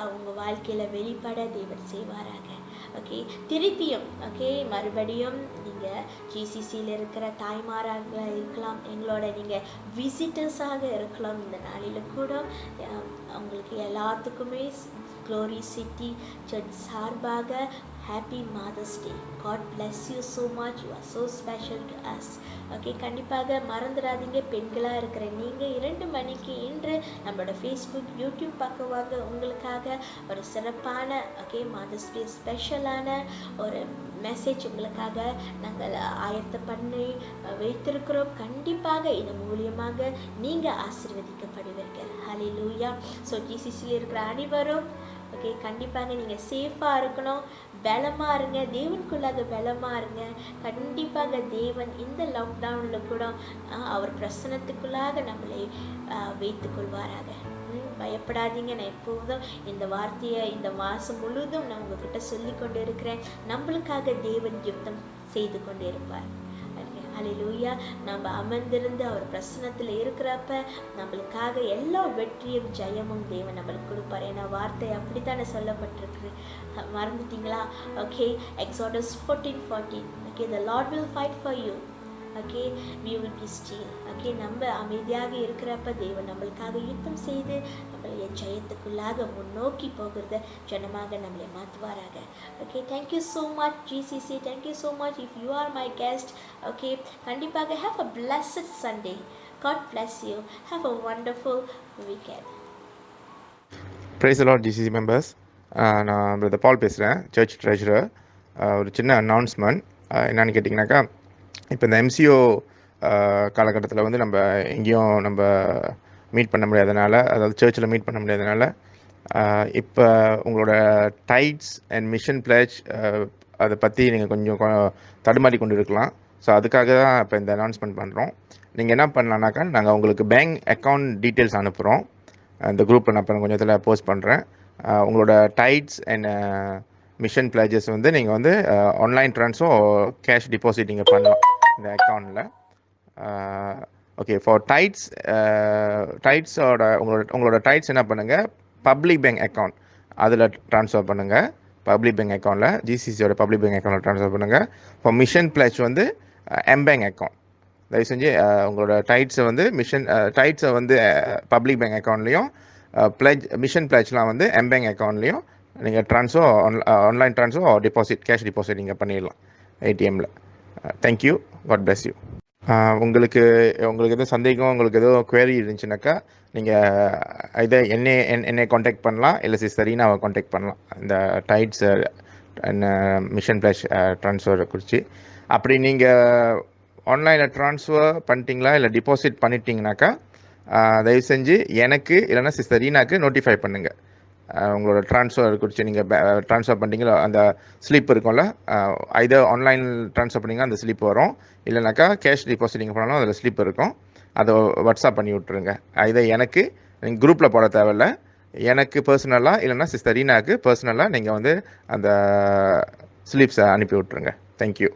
அவங்க வாழ்க்கையில் வெளிப்பட தேவன் செய்வாராக. திருப்பியும் மறுபடியும் நீங்கள் ஜிசிசியில் இருக்கிற தாய்மாராக இருக்கலாம், எங்களோட நீங்கள் விசிட்டர்ஸாக இருக்கலாம். இந்த நாளில் கூட அவங்களுக்கு எல்லாத்துக்குமே க்ளோரி சிட்டி சர்ச் சார்பாக happy mother's day. God bless you so much. You are so special to us. கண்டிப்பாக மறந்துடாதீங்க. பெண்களாக இருக்கிற நீங்கள் 2 மணிக்கு இன்று நம்மளோட ஃபேஸ்புக் யூடியூப் பக்கமாக உங்களுக்காக ஒரு சிறப்பான மதர்ஸ் டே ஸ்பெஷலான ஒரு மெசேஜ் உங்களுக்காக நாங்கள் ஆயத்தம் பண்ணி வைத்திருக்கிறோம். கண்டிப்பாக இது மூலியமாக நீங்கள் ஆசீர்வதிக்கப்படுவீர்கள். ஹல்லேலூயா. ஸோ ஜிசிசியில் இருக்கிற அனைவரும் கண்டிப்பாக நீங்கள் சேஃபாக இருக்கணும், பலமாக இருங்க, தேவனுக்குள்ளாக பலமாக இருங்க. கண்டிப்பாக தேவன் இந்த லாக்டவுனில் கூட அவர் பிரசன்னத்துக்குள்ளாக நம்மளை வைத்து கொள்வாராக. பயப்படாதீங்க. நான் எப்போதும் இந்த வார்த்தையை இந்த மாதம் முழுவதும் நான் உங்ககிட்ட சொல்லி கொண்டு இருக்கிறேன். நம்மளுக்காக தேவன் யுத்தம் செய்து கொண்டு இருப்பார். ஹல்லேலூயா. நம்ம அமர்ந்திருந்து அவர் பிரசன்னத்தில் இருக்கிறப்ப நம்மளுக்காக எல்லா வெற்றியும் ஜெயமும் தேவன் நம்மளுக்கு கொடுப்பார். ஏன்னா வார்த்தை அப்படித்தானே சொல்லப்பட்டிருக்கு. மறந்துட்டீங்களா? Exodus 14:14. The Lord will fight for you. we will be still. நம்ம அமைதியாக இருக்கிறப்ப தேவன் நம்மளுக்காக யுத்தம் செய்து நம்மளைய ஜெயத்துக்குள்ளாக முன்னோக்கி போகிறத ஜனமாக நம்மளை மாற்றுவாராக. Thank you so much GCC. Thank you so much. If you are my guest கண்டிப்பாக have a blessed Sunday. God bless you. Have a wonderful weekend. Praise the Lord GCC members. நான் பிரதர் பால் பேசுகிறேன், சர்ச் ட்ரெஷரர். ஒரு சின்ன announcement என்னன்னு கேட்டிங்கனாக்கா, இப்போ இந்த MCO காலகட்டத்தில் வந்து நம்ம எங்கேயும் நம்ம மீட் பண்ண முடியாதனால, அதாவது சர்ச்சில் மீட் பண்ண முடியாதனால, இப்போ உங்களோட டைட்ஸ் அண்ட் மிஷன் பிளேஜ் அதை பற்றி நீங்கள் கொஞ்சம் தடுமாறி கொண்டு இருக்கலாம். ஸோ அதுக்காக தான் இப்போ இந்த அனௌன்ஸ்மெண்ட் பண்ணுறோம். நீங்கள் என்ன பண்ணலான்னாக்கா, நாங்கள் உங்களுக்கு பேங்க் அக்கௌண்ட் டீட்டெயில்ஸ் அனுப்புகிறோம். இந்த குரூப்பில் நான் இப்போ கொஞ்சத்தில் போஸ்ட் பண்ணுறேன். உங்களோட டைட்ஸ் அண்ட் மிஷன் பிளேஜஸ் வந்து நீங்கள் வந்து ஆன்லைன் ட்ரான்ஸோ கேஷ் டிபாசிட் நீங்கள் பண்ணலாம் இந்த அக்கௌண்ட்டில். ஃபார் டைட்ஸோட உங்களோட டைட்ஸ் என்ன பண்ணுங்கள், பப்ளிக் பேங்க் அக்கௌண்ட் அதில் ட்ரான்ஸ்ஃபர் பண்ணுங்கள். பப்ளிக் பேங்க் அக்கௌண்ட்டில், ஜிசிசியோட பப்ளிக் பேங்க் அக்கௌண்ட்டில் ட்ரான்ஸ்ஃபர் பண்ணுங்கள். ஃபார் மிஷன் பிளேஜ் வந்து எம்பேங்க் அக்கௌண்ட். தயவு செஞ்சு உங்களோட டைட்ஸை வந்து டைட்ஸை வந்து பப்ளிக் பேங்க் அக்கௌண்ட்லேயும், மிஷன் பிளேஜ்லாம் வந்து எம்பேங்க் அக்கௌண்ட்லேயும் நீங்கள் online transfer deposit cash deposit நீங்கள் பண்ணிடலாம் ஏடிஎம்மில். தேங்க்யூ. God bless you. உங்களுக்கு எதுவும் சந்தேகம், உங்களுக்கு எதுவும் குவேரி இருந்துச்சுனாக்கா நீங்கள் இதை என்னை காண்டாக்ட் பண்ணலாம், இல்லை சிஸ்டர் ரீனாவை காண்டாக்ட் பண்ணலாம். இந்த டைட்ஸ் மிஷன் ஃப்ளாஷ் ட்ரான்ஸ்ஃபர் குறித்து. அப்படி நீங்கள் ஆன்லைனில் ட்ரான்ஸ்ஃபர் பண்ணிட்டீங்களா இல்லை டிபாசிட் பண்ணிட்டீங்கனாக்கா தயவு செஞ்சு எனக்கு இல்லைன்னா சிஸ்டர் ரீனாக்கு நோட்டிஃபை பண்ணுங்கள். உங்களோட ட்ரான்ஸ்ஃபர் குறித்து நீங்கள் ட்ரான்ஸ்ஃபர் பண்ணிட்டீங்களா அந்த ஸ்லிப் இருக்கும்ல, either ஆன்லைன் ட்ரான்ஸ்ஃபர் பண்ணிங்கன்னா அந்த ஸ்லிப் வரும், இல்லைனாக்கா கேஷ் டிபாசிட் நீங்கள் பண்ணாலும் அதில் ஸ்லிப் இருக்கும். அதை வாட்ஸ்அப் பண்ணி விட்ருங்க. இதை எனக்கு நீங்கள் குரூப்பில் போட தேவையில்ல, எனக்கு பர்சனலாக இல்லைன்னா சிஸ்டர் ரீனாக்கு பர்சனலாக நீங்கள் வந்து அந்த ஸ்லிப்ஸை அனுப்பி விட்ருங்க. தேங்க்யூ.